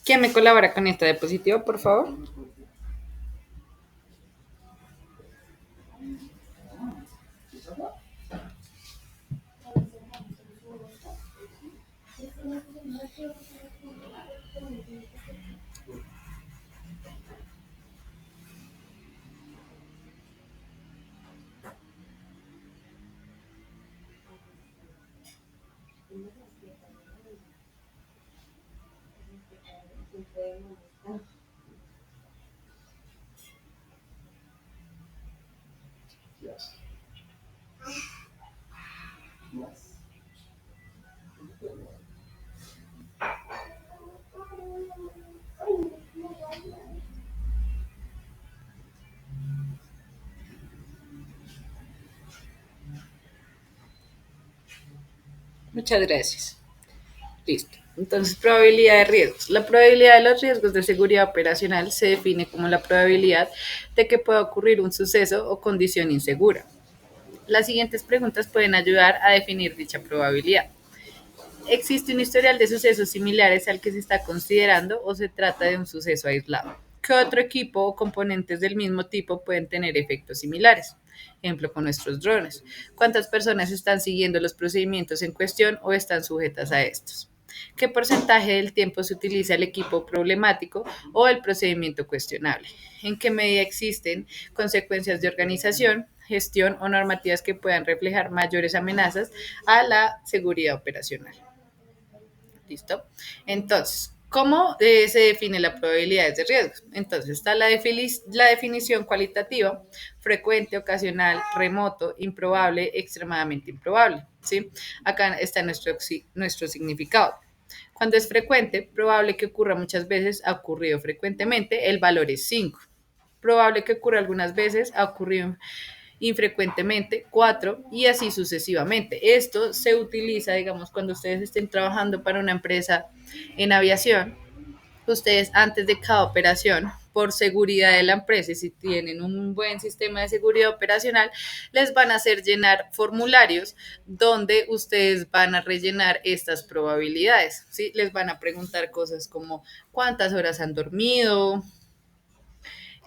¿Quién me colabora con esta diapositiva, por favor? Muchas gracias. Listo. Entonces, probabilidad de riesgos. La probabilidad de los riesgos de seguridad operacional se define como la probabilidad de que pueda ocurrir un suceso o condición insegura. Las siguientes preguntas pueden ayudar a definir dicha probabilidad. ¿Existe un historial de sucesos similares al que se está considerando o se trata de un suceso aislado? ¿Qué otro equipo o componentes del mismo tipo pueden tener efectos similares? Ejemplo, con nuestros drones. ¿Cuántas personas están siguiendo los procedimientos en cuestión o están sujetas a estos? ¿Qué porcentaje del tiempo se utiliza el equipo problemático o el procedimiento cuestionable? ¿En qué medida existen consecuencias de organización, gestión o normativas que puedan reflejar mayores amenazas a la seguridad operacional? ¿Listo? Entonces, ¿cómo se define la probabilidad de riesgos? Entonces, está la definición cualitativa: frecuente, ocasional, remoto, improbable, extremadamente improbable. ¿Sí? Acá está nuestro significado. Cuando es frecuente, probable que ocurra muchas veces, ha ocurrido frecuentemente, el valor es 5. Probable que ocurra algunas veces, ha ocurrido infrecuentemente, 4, y así sucesivamente. Esto se utiliza, digamos, cuando ustedes estén trabajando para una empresa en aviación. Ustedes antes de cada operación por seguridad de la empresa, y si tienen un buen sistema de seguridad operacional, les van a hacer llenar formularios donde ustedes van a rellenar estas probabilidades, ¿sí? Les van a preguntar cosas como cuántas horas han dormido,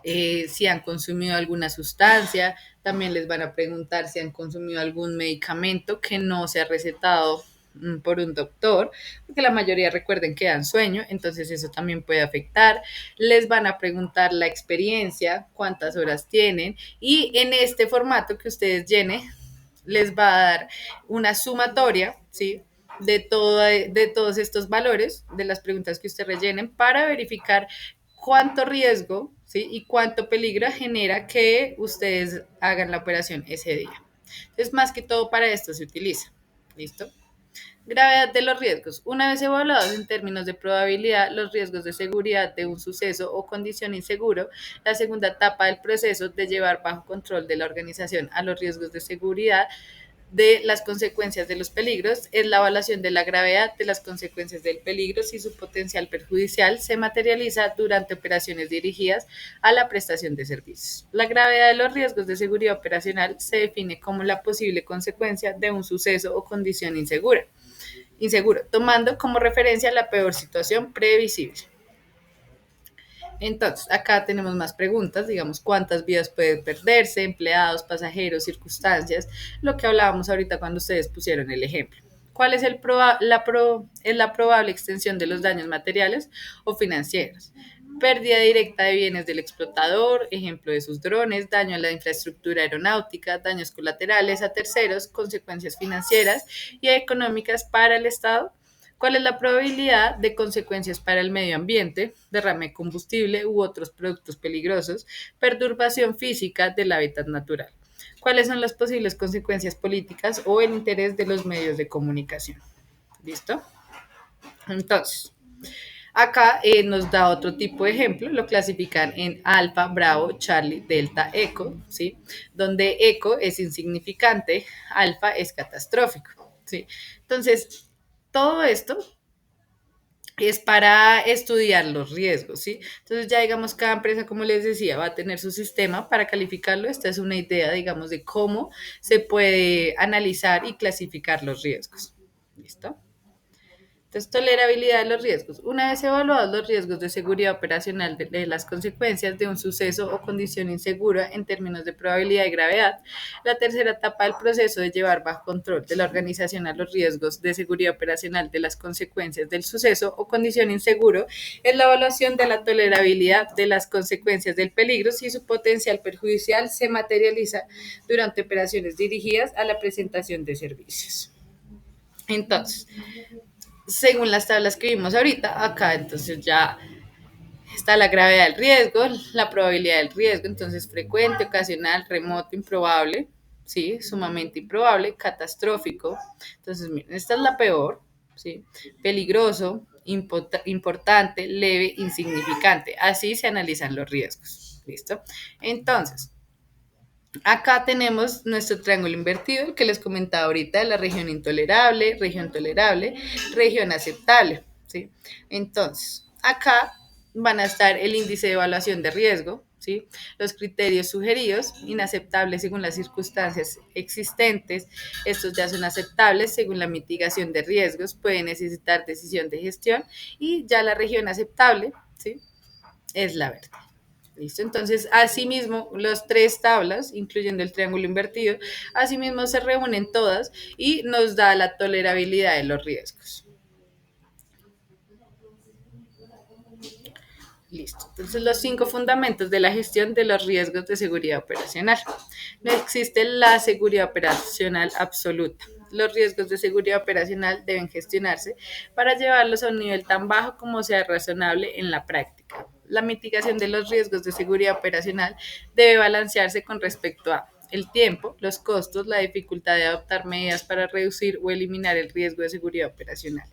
si han consumido alguna sustancia, también les van a preguntar si han consumido algún medicamento que no se ha recetado por un doctor, porque la mayoría recuerden que dan sueño, entonces eso también puede afectar. Les van a preguntar la experiencia, cuántas horas tienen, y en este formato que ustedes llenen, les va a dar una sumatoria, ¿sí? De todos estos valores, de las preguntas que ustedes rellenen, para verificar cuánto riesgo, ¿sí? Y cuánto peligro genera que ustedes hagan la operación ese día. Entonces, más que todo para esto se utiliza. ¿Listo? Gravedad de los riesgos. Una vez evaluados en términos de probabilidad, los riesgos de seguridad de un suceso o condición inseguro, la segunda etapa del proceso de llevar bajo control de la organización a los riesgos de seguridad de las consecuencias de los peligros es la evaluación de la gravedad de las consecuencias del peligro si su potencial perjudicial se materializa durante operaciones dirigidas a la prestación de servicios. La gravedad de los riesgos de seguridad operacional se define como la posible consecuencia de un suceso o condición inseguro, tomando como referencia la peor situación previsible. Entonces, acá tenemos más preguntas, digamos, cuántas vidas pueden perderse, empleados, pasajeros, circunstancias, lo que hablábamos ahorita cuando ustedes pusieron el ejemplo. ¿Cuál es la probable extensión de los daños materiales o financieros? Pérdida directa de bienes del explotador, ejemplo de sus drones, daño a la infraestructura aeronáutica, daños colaterales a terceros, consecuencias financieras y económicas para el Estado. ¿Cuál es la probabilidad de consecuencias para el medio ambiente, derrame de combustible u otros productos peligrosos, perturbación física del hábitat natural? ¿Cuáles son las posibles consecuencias políticas o el interés de los medios de comunicación? ¿Listo? Entonces, acá nos da otro tipo de ejemplo, lo clasifican en alfa, bravo, Charlie, delta, eco, ¿sí? Donde eco es insignificante, alfa es catastrófico, ¿sí? Entonces, todo esto es para estudiar los riesgos, ¿sí? Entonces ya digamos, cada empresa, como les decía, va a tener su sistema para calificarlo. Esta es una idea, digamos, de cómo se puede analizar y clasificar los riesgos. ¿Listo? Entonces, tolerabilidad de los riesgos. Una vez evaluados los riesgos de seguridad operacional de las consecuencias de un suceso o condición insegura en términos de probabilidad y gravedad, la tercera etapa del proceso de llevar bajo control de la organización a los riesgos de seguridad operacional de las consecuencias del suceso o condición inseguro es la evaluación de la tolerabilidad de las consecuencias del peligro si su potencial perjudicial se materializa durante operaciones dirigidas a la presentación de servicios. Entonces, según las tablas que vimos ahorita, acá entonces ya está la gravedad del riesgo, la probabilidad del riesgo, entonces frecuente, ocasional, remoto, improbable, ¿sí? Sumamente improbable, catastrófico. Entonces, miren, esta es la peor, ¿sí? Peligroso, importante, leve, insignificante. Así se analizan los riesgos, ¿listo? Entonces, acá tenemos nuestro triángulo invertido, el que les comentaba ahorita, la región intolerable, región tolerable, región aceptable, ¿sí? Entonces, acá van a estar el índice de evaluación de riesgo, ¿sí? Los criterios sugeridos, inaceptables según las circunstancias existentes, estos ya son aceptables según la mitigación de riesgos, puede necesitar decisión de gestión, y ya la región aceptable, ¿sí? Es la verde. ¿Listo? Entonces, asimismo, las tres tablas, incluyendo el triángulo invertido, asimismo se reúnen todas y nos da la tolerabilidad de los riesgos. Listo. Entonces, los 5 fundamentos de la gestión de los riesgos de seguridad operacional. No existe la seguridad operacional absoluta. Los riesgos de seguridad operacional deben gestionarse para llevarlos a un nivel tan bajo como sea razonable en la práctica. La mitigación de los riesgos de seguridad operacional debe balancearse con respecto a el tiempo, los costos, la dificultad de adoptar medidas para reducir o eliminar el riesgo de seguridad operacional.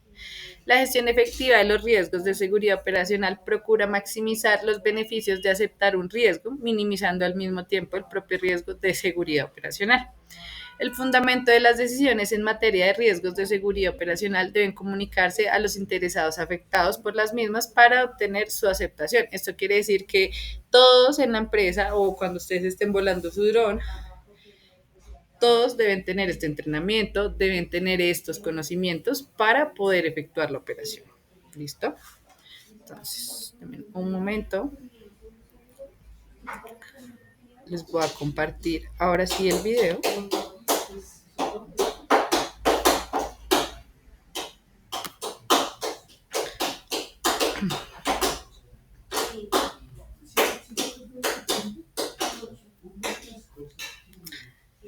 La gestión efectiva de los riesgos de seguridad operacional procura maximizar los beneficios de aceptar un riesgo, minimizando al mismo tiempo el propio riesgo de seguridad operacional. El fundamento de las decisiones en materia de riesgos de seguridad operacional deben comunicarse a los interesados afectados por las mismas para obtener su aceptación. Esto quiere decir que todos en la empresa o cuando ustedes estén volando su dron, todos deben tener este entrenamiento, deben tener estos conocimientos para poder efectuar la operación. ¿Listo? Entonces, un momento. Les voy a compartir ahora sí el video.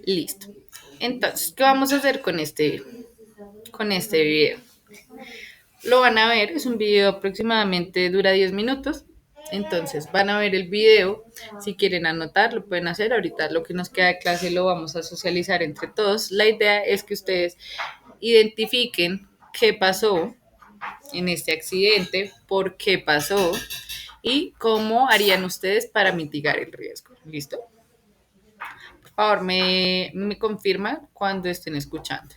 Listo. Entonces, ¿qué vamos a hacer con este video? Lo van a ver, es un video aproximadamente dura 10 minutos. Entonces van a ver el video, si quieren anotar lo pueden hacer, ahorita lo que nos queda de clase lo vamos a socializar entre todos. La idea es que ustedes identifiquen qué pasó en este accidente, por qué pasó y cómo harían ustedes para mitigar el riesgo. ¿Listo? Por favor, me confirman cuando estén escuchando.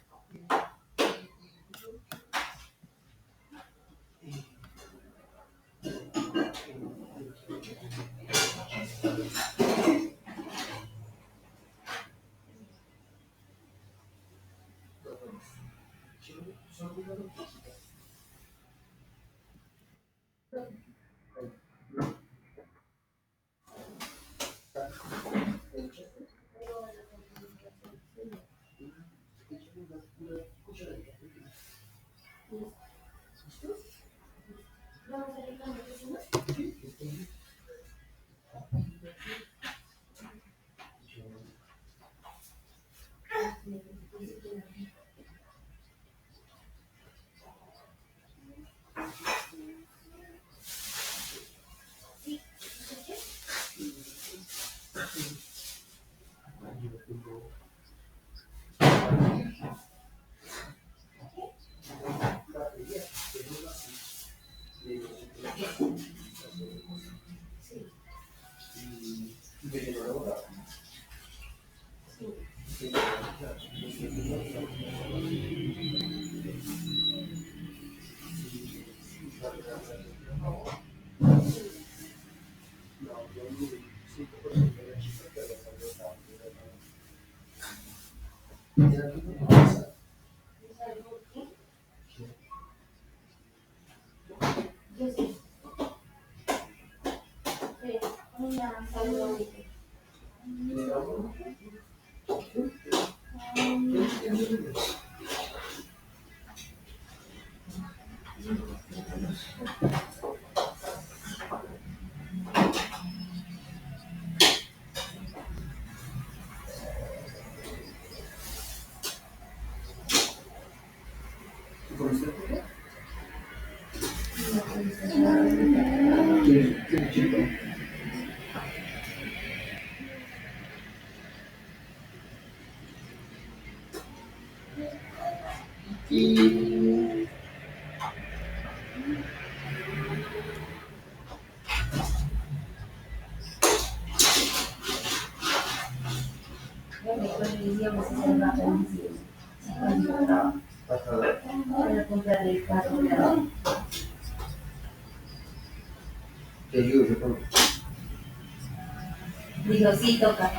Digo, sí, toca.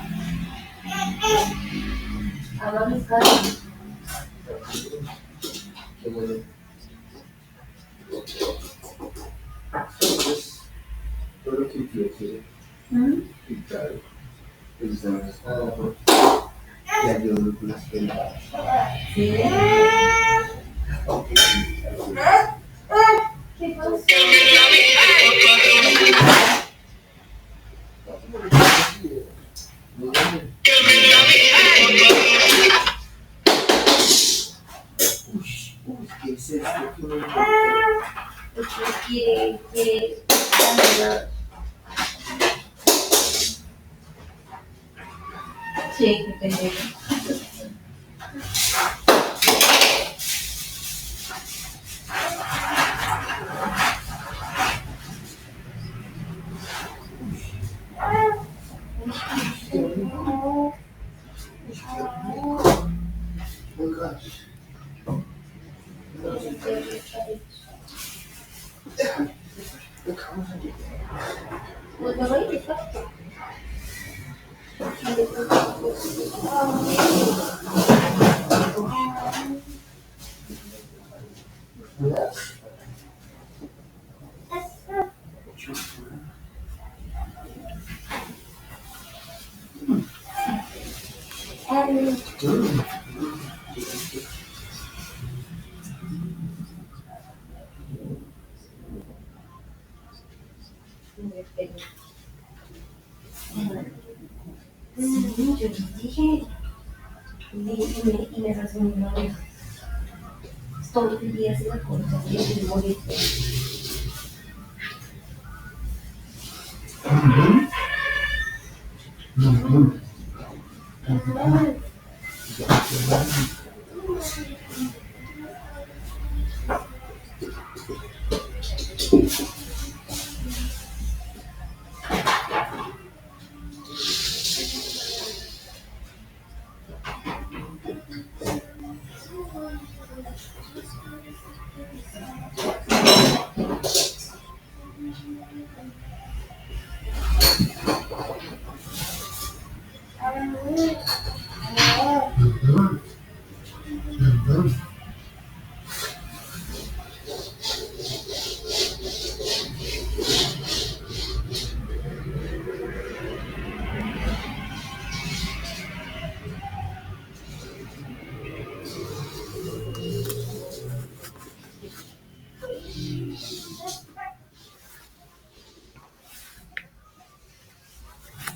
Habla mis caras. Todo lo que implique filtrar, precisamente y ayuda con las pelas. Sí. Aunque ¿Qué pasó? ¿qué es esto? Quiere. Sí, qué pendejo. Sí, yo les dije, y me razonó una vez. Todo el día se la corta, y el morir.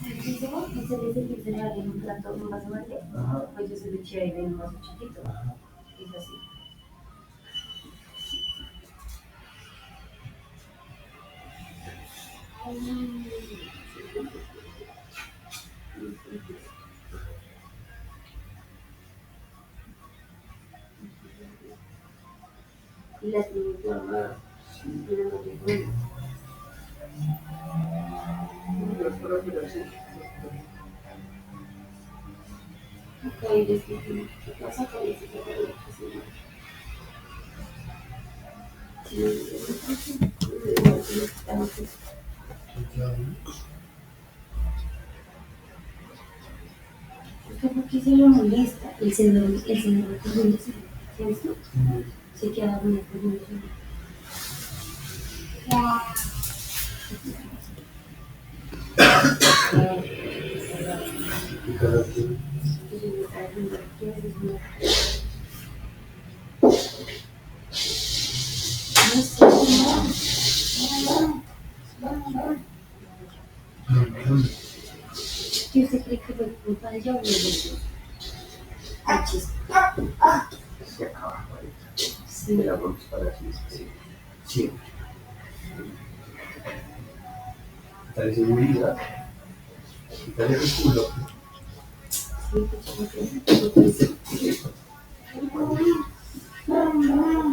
Muchísimo, y se dice que se le haga en un plato, un vaso grande, pues yo se le eché ahí en un vaso chiquito. Es así. Y la tiene toda, pero no te cuento. Ok, ¿qué pasa con ese cabello? Porque se lo molesta, el señor corriendo, ¿sabes tú? Se queda muy corriendo. ¿Qué usted cree que fue culpa de ella o de nosotros? Achis. Se acaba, marica. Sí. Me la vamos para así. Siempre. Dale seguridad. Dale el culo.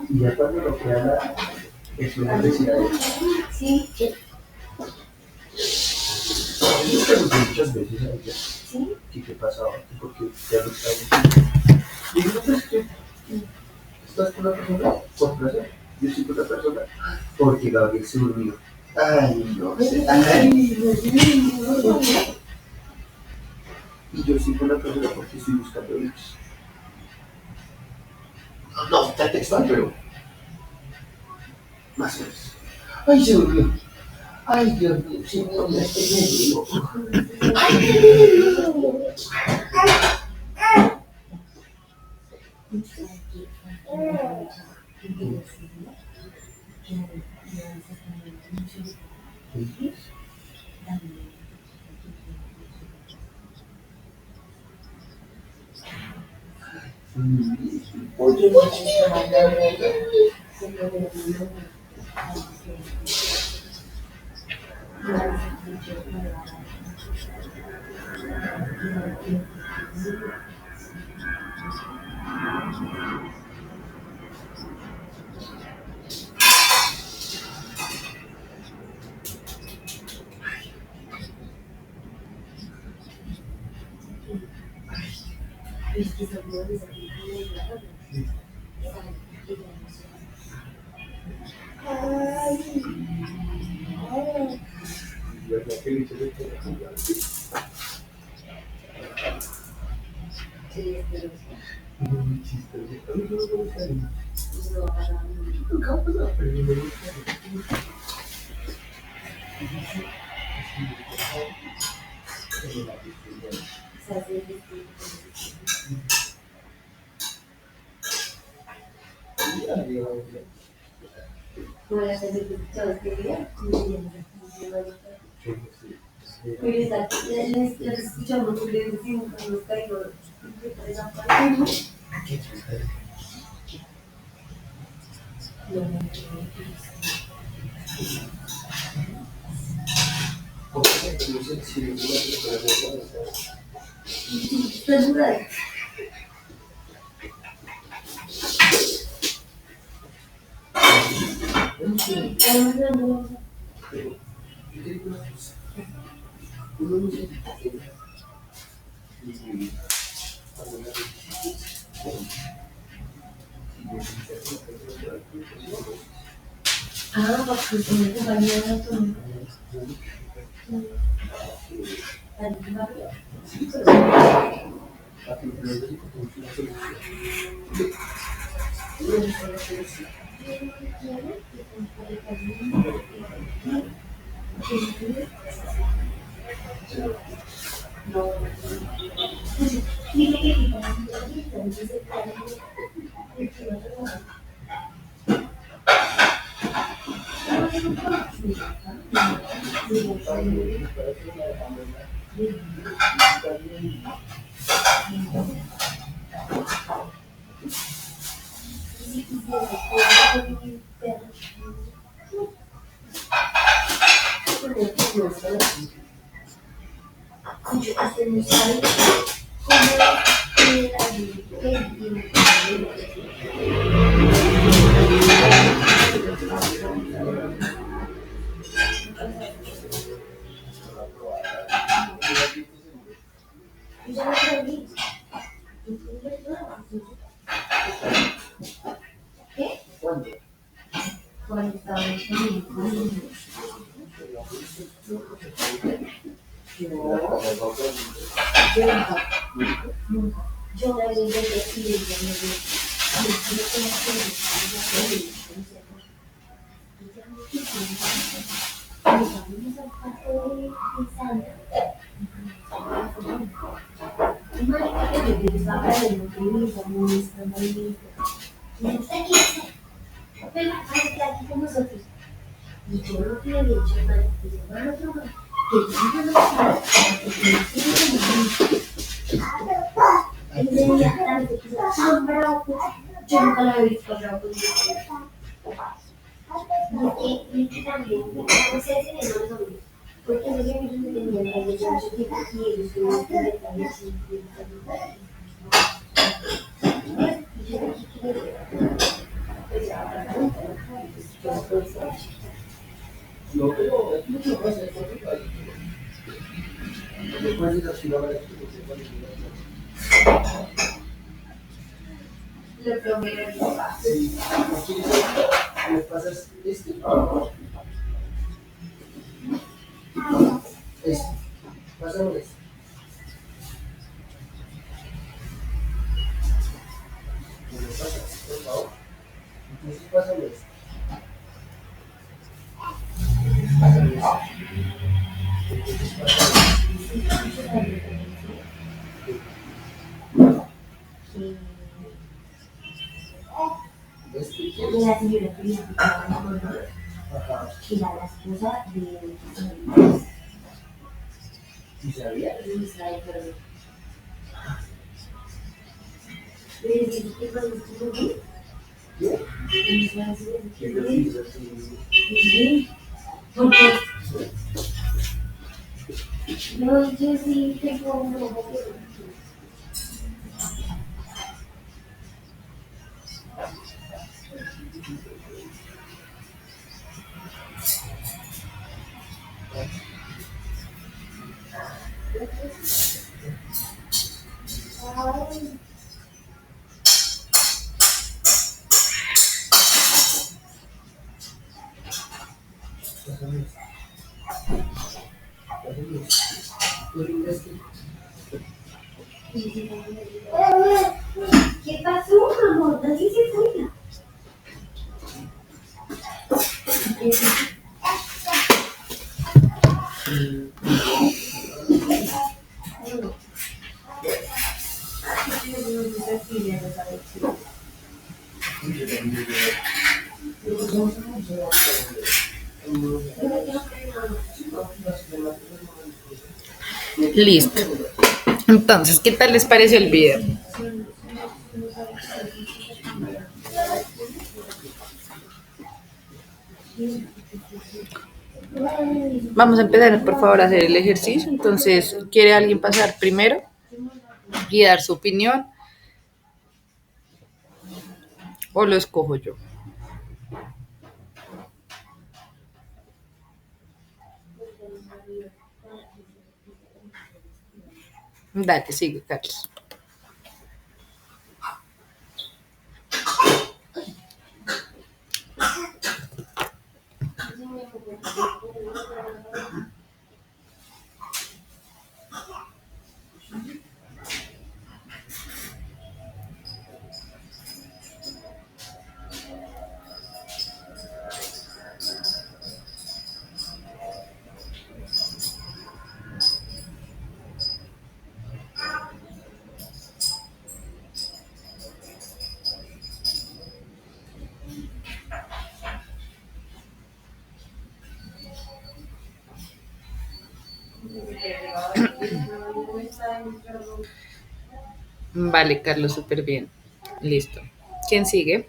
Y ya cuando lo queda la... Es una necesidad de... Sí, Yo pregunté muchas veces a ella sí. qué pasaba, porque ya lo sabes. Y digo, pues que estás con una persona por placer. Yo estoy con una persona porque Gabriel se durmió. Ay, no sé. Ay. Y yo estoy con una persona porque estoy buscando hijos. No, está textual, pero más o menos. Ay, se durmió. Ay, Dios mío, señor, ya estoy medio. Oye, ¿Verdad que dice que muy chistoso? A mí no me gusta. Nunca pasa, pero no me gusta. Les escuchamos porque les decimos que nos caigo de esa parte. Segura. Ah, porque tiene compañía de autónomo. Cuando estaba en yo la vi desde aquí y yo me vi. Aquí con nosotros. Y yo lo que le he dicho, hermano, que se van a trabajar, que yo no lo inmediatamente, que se tan bravo, yo nunca lo había visto bravo con mi y que también, no sé si no les olvido, porque ellos ya me entendían, ellos ya mucho tiempo aquí, ellos tuvieron que meterme así, y yo dije que pues ahora no, No, pero es mucho más en otro país. Después de la ciudad de le prometo el papá. sí, aquí le pasas este, pásame este. ¿Me lo pasas, por favor? Entonces pásame este. Pásame este. Entonces pásame este. Y la señora que me explicaba con Ajá. que era la esposa de ¿Sí sabía? Israel, perdón. Le dije, ¿qué pasa? ¿Estuvo bien? ¿Qué? Y Israel se le ¿Qué dijo, dices así? sí, porque no, yo sí tengo un ojo que ¿Qué pasó, amor? Nadie se fue. Listo. Entonces, ¿qué tal les pareció el video? Vamos a empezar, por favor, a hacer el ejercicio. Entonces, ¿quiere alguien pasar primero y dar su opinión? ¿O lo escojo yo? Dale, sigue, Carlos. Vale, Carlos, súper bien. Listo. ¿Quién sigue?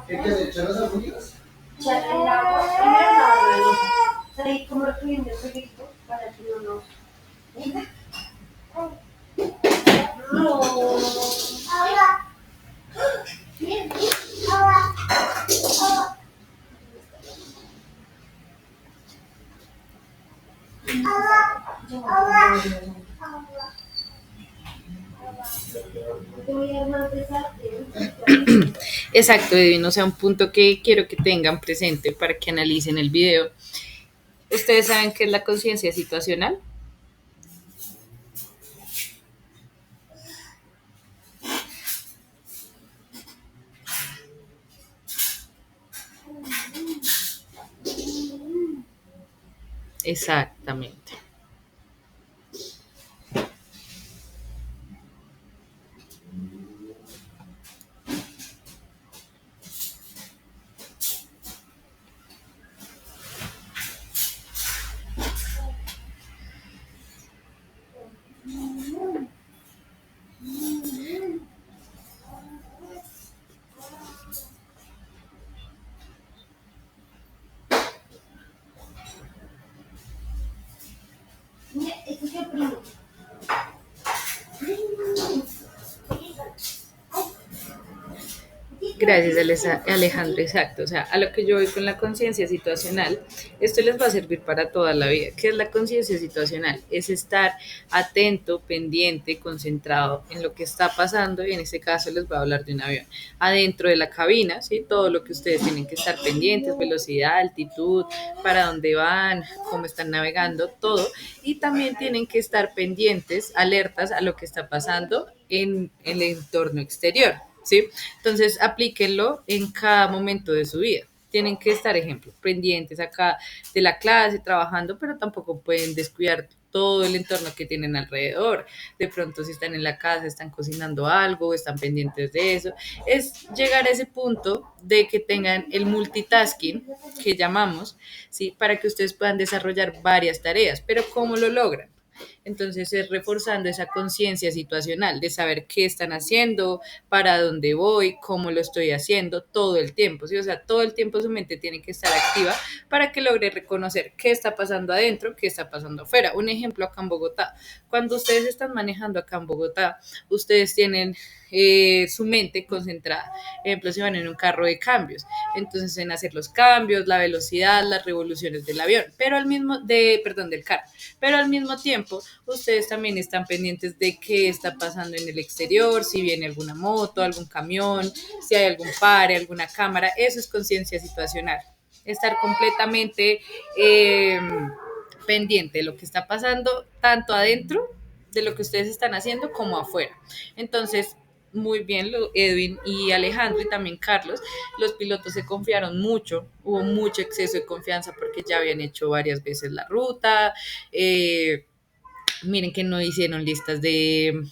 ¿Qué quieres echar las albóndigas? Echarle el agua, primero lavarlo. Salir como lo que el proyecto para que no nos. No. Te voy a dar más desastre. Exacto, Edwin, o sea, un punto que quiero que tengan presente para que analicen el video. ¿Ustedes saben qué es la conciencia situacional? Exactamente. Mira, esto es el primo. Gracias, Alejandro. Exacto. O sea, a lo que yo voy con la conciencia situacional, esto les va a servir para toda la vida. ¿Qué es la conciencia situacional? Es estar atento, pendiente, concentrado en lo que está pasando y en este caso les voy a hablar de un avión. Adentro de la cabina, ¿sí? Todo lo que ustedes tienen que estar pendientes, velocidad, altitud, para dónde van, cómo están navegando, todo. Y también tienen que estar pendientes, alertas a lo que está pasando en el entorno exterior. ¿Sí? Entonces, aplíquenlo en cada momento de su vida. Tienen que estar, ejemplo, pendientes acá de la clase, trabajando, pero tampoco pueden descuidar todo el entorno que tienen alrededor. De pronto, si están en la casa, están cocinando algo, están pendientes de eso. Es llegar a ese punto de que tengan el multitasking que llamamos, ¿sí? Para que ustedes puedan desarrollar varias tareas. Pero ¿cómo lo logran? Entonces es reforzando esa conciencia situacional de saber qué están haciendo, para dónde voy, cómo lo estoy haciendo todo el tiempo, ¿sí? O sea, todo el tiempo su mente tiene que estar activa para que logre reconocer qué está pasando adentro, qué está pasando afuera. Un ejemplo acá en Bogotá. Cuando ustedes están manejando acá en Bogotá, ustedes tienen su mente concentrada. Ejemplo, si van en un carro de cambios, entonces en hacer los cambios, la velocidad, las revoluciones del avión, pero al mismo, perdón, del carro, pero al mismo tiempo ustedes también están pendientes de qué está pasando en el exterior, si viene alguna moto, algún camión, si hay algún pare, alguna cámara, eso es conciencia situacional, estar completamente pendiente de lo que está pasando tanto adentro de lo que ustedes están haciendo como afuera. Entonces, muy bien, Edwin y Alejandro y también Carlos, los pilotos se confiaron mucho, hubo mucho exceso de confianza porque ya habían hecho varias veces la ruta, miren que no hicieron listas de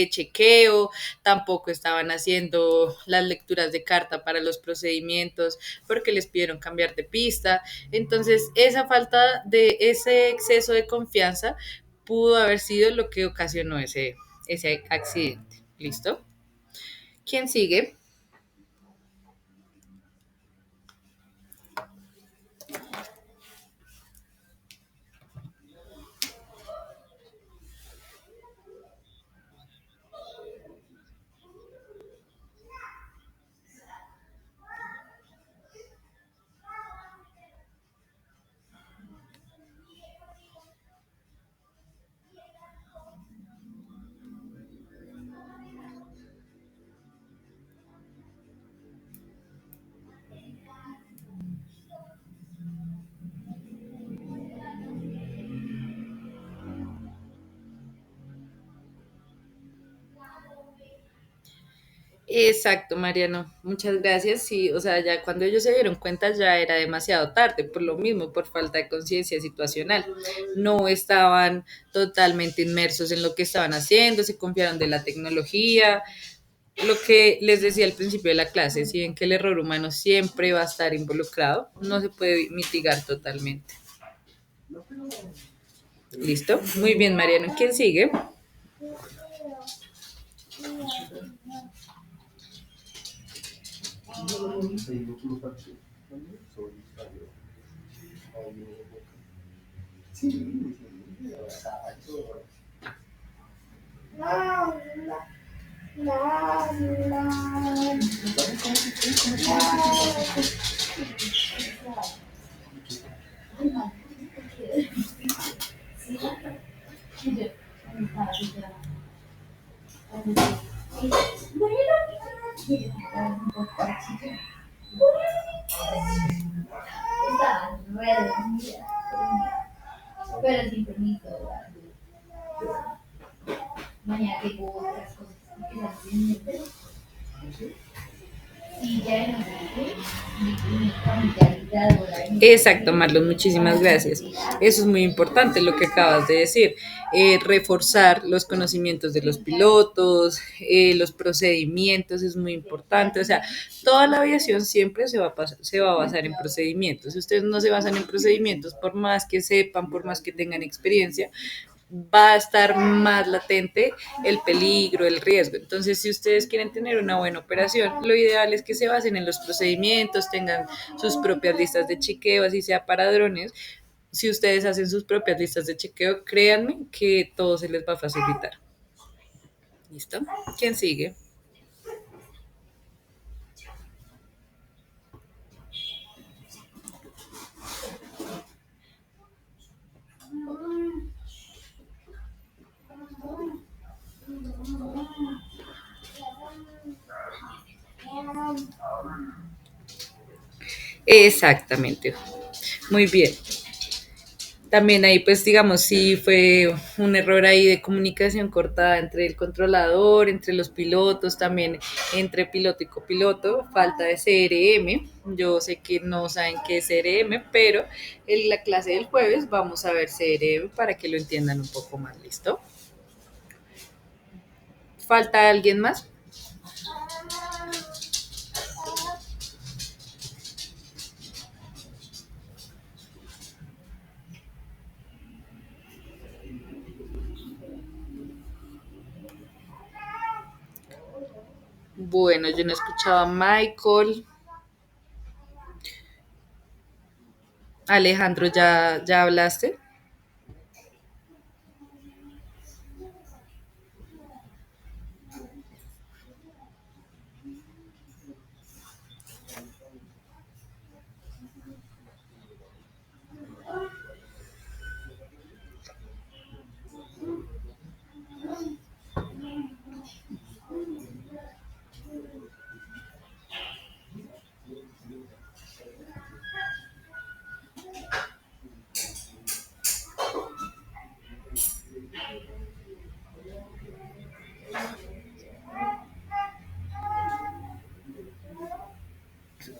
chequeo, tampoco estaban haciendo las lecturas de carta para los procedimientos porque les pidieron cambiar de pista. Entonces, esa falta de ese exceso de confianza pudo haber sido lo que ocasionó ese accidente. ¿Listo? ¿Quién sigue? Exacto, Mariano. Muchas gracias. Sí, o sea, ya cuando ellos se dieron cuenta ya era demasiado tarde, por lo mismo, por falta de conciencia situacional. No estaban totalmente inmersos en lo que estaban haciendo, se confiaron de la tecnología. Lo que les decía al principio de la clase, si ven que el error humano siempre va a estar involucrado, no se puede mitigar totalmente. ¿Listo? Muy bien, Mariano. ¿Quién sigue? Pero sin permiso, mañana tengo otras cosas que las y ya no mi familiaridad o la Exacto, Marlon, muchísimas gracias. Eso es muy importante lo que acabas de decir. Reforzar los conocimientos de los pilotos, los procedimientos es muy importante. O sea, toda la aviación siempre se va a basar en procedimientos. Si ustedes no se basan en procedimientos, por más que sepan, por más que tengan experiencia, va a estar más latente el peligro, el riesgo. Entonces, si ustedes quieren tener una buena operación, lo ideal es que se basen en los procedimientos, tengan sus propias listas de chequeo, así sea para drones. Si ustedes hacen sus propias listas de chequeo, créanme que todo se les va a facilitar. ¿Listo? ¿Quién sigue? Exactamente. Muy bien. También ahí, pues digamos, sí fue un error ahí de comunicación cortada entre el controlador, entre los pilotos, también entre piloto y copiloto, falta de CRM. Yo sé que no saben qué es CRM, pero en la clase del jueves vamos a ver CRM para que lo entiendan un poco más, ¿listo? ¿Falta alguien más? Bueno, yo no escuchaba a Michael. Alejandro, ¿ya hablaste?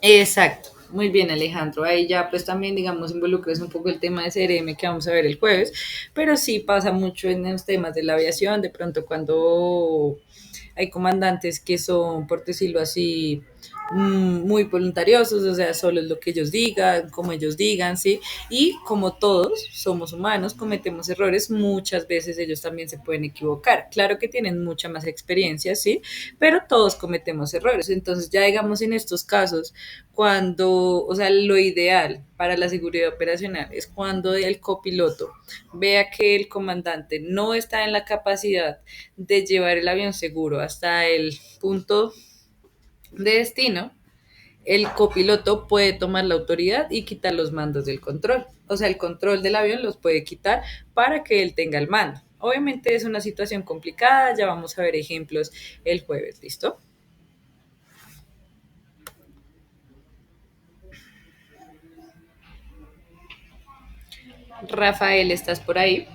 Exacto, muy bien Alejandro. Ahí ya pues también digamos involucras un poco el tema de CRM que vamos a ver el jueves, pero sí pasa mucho en los temas de la aviación, de pronto cuando hay comandantes que son, por decirlo así, muy voluntariosos, o sea, solo es lo que ellos digan, como ellos digan, ¿sí? Y como todos somos humanos, cometemos errores, muchas veces ellos también se pueden equivocar. Claro que tienen mucha más experiencia, ¿sí? Pero todos cometemos errores. Entonces, ya digamos en estos casos, cuando, o sea, lo ideal para la seguridad operacional es cuando el copiloto vea que el comandante no está en la capacidad de llevar el avión seguro hasta el punto de destino, el copiloto puede tomar la autoridad y quitar los mandos del control. O sea, el control del avión los puede quitar para que él tenga el mando. Obviamente es una situación complicada, ya vamos a ver ejemplos el jueves, ¿listo? Rafael, ¿estás por ahí?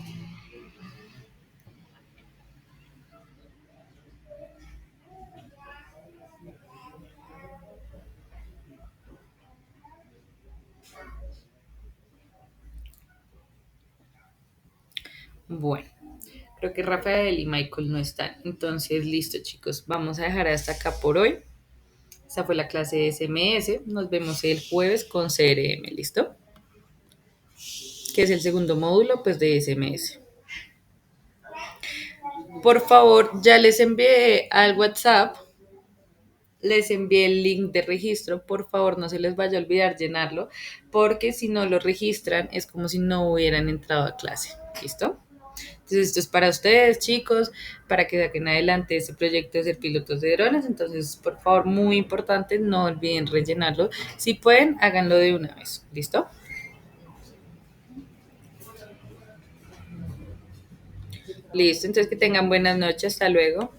Bueno, creo que Rafael y Michael no están. Entonces, listo, chicos. Vamos a dejar hasta acá por hoy. Esta fue la clase de SMS. Nos vemos el jueves con CRM, ¿listo? Que es el segundo módulo, pues, de SMS. Por favor, ya les envié al WhatsApp, les envié el link de registro. Por favor, no se les vaya a olvidar llenarlo, porque si no lo registran, es como si no hubieran entrado a clase. ¿Listo? Entonces, esto es para ustedes, chicos, para que saquen adelante este proyecto de ser pilotos de drones. Entonces, por favor, muy importante, no olviden rellenarlo. Si pueden, háganlo de una vez. ¿Listo? Listo. Entonces, que tengan buenas noches. Hasta luego.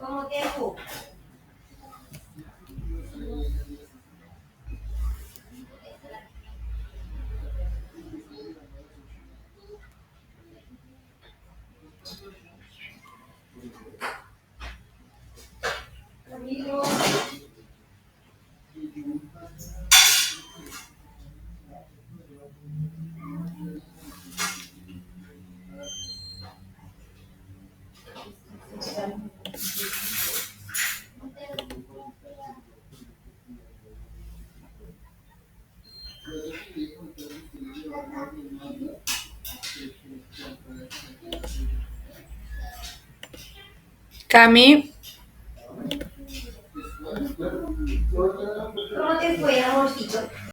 ¿Cómo tiempo? Camilo. Cami, ¿Cómo te fue, amorcito?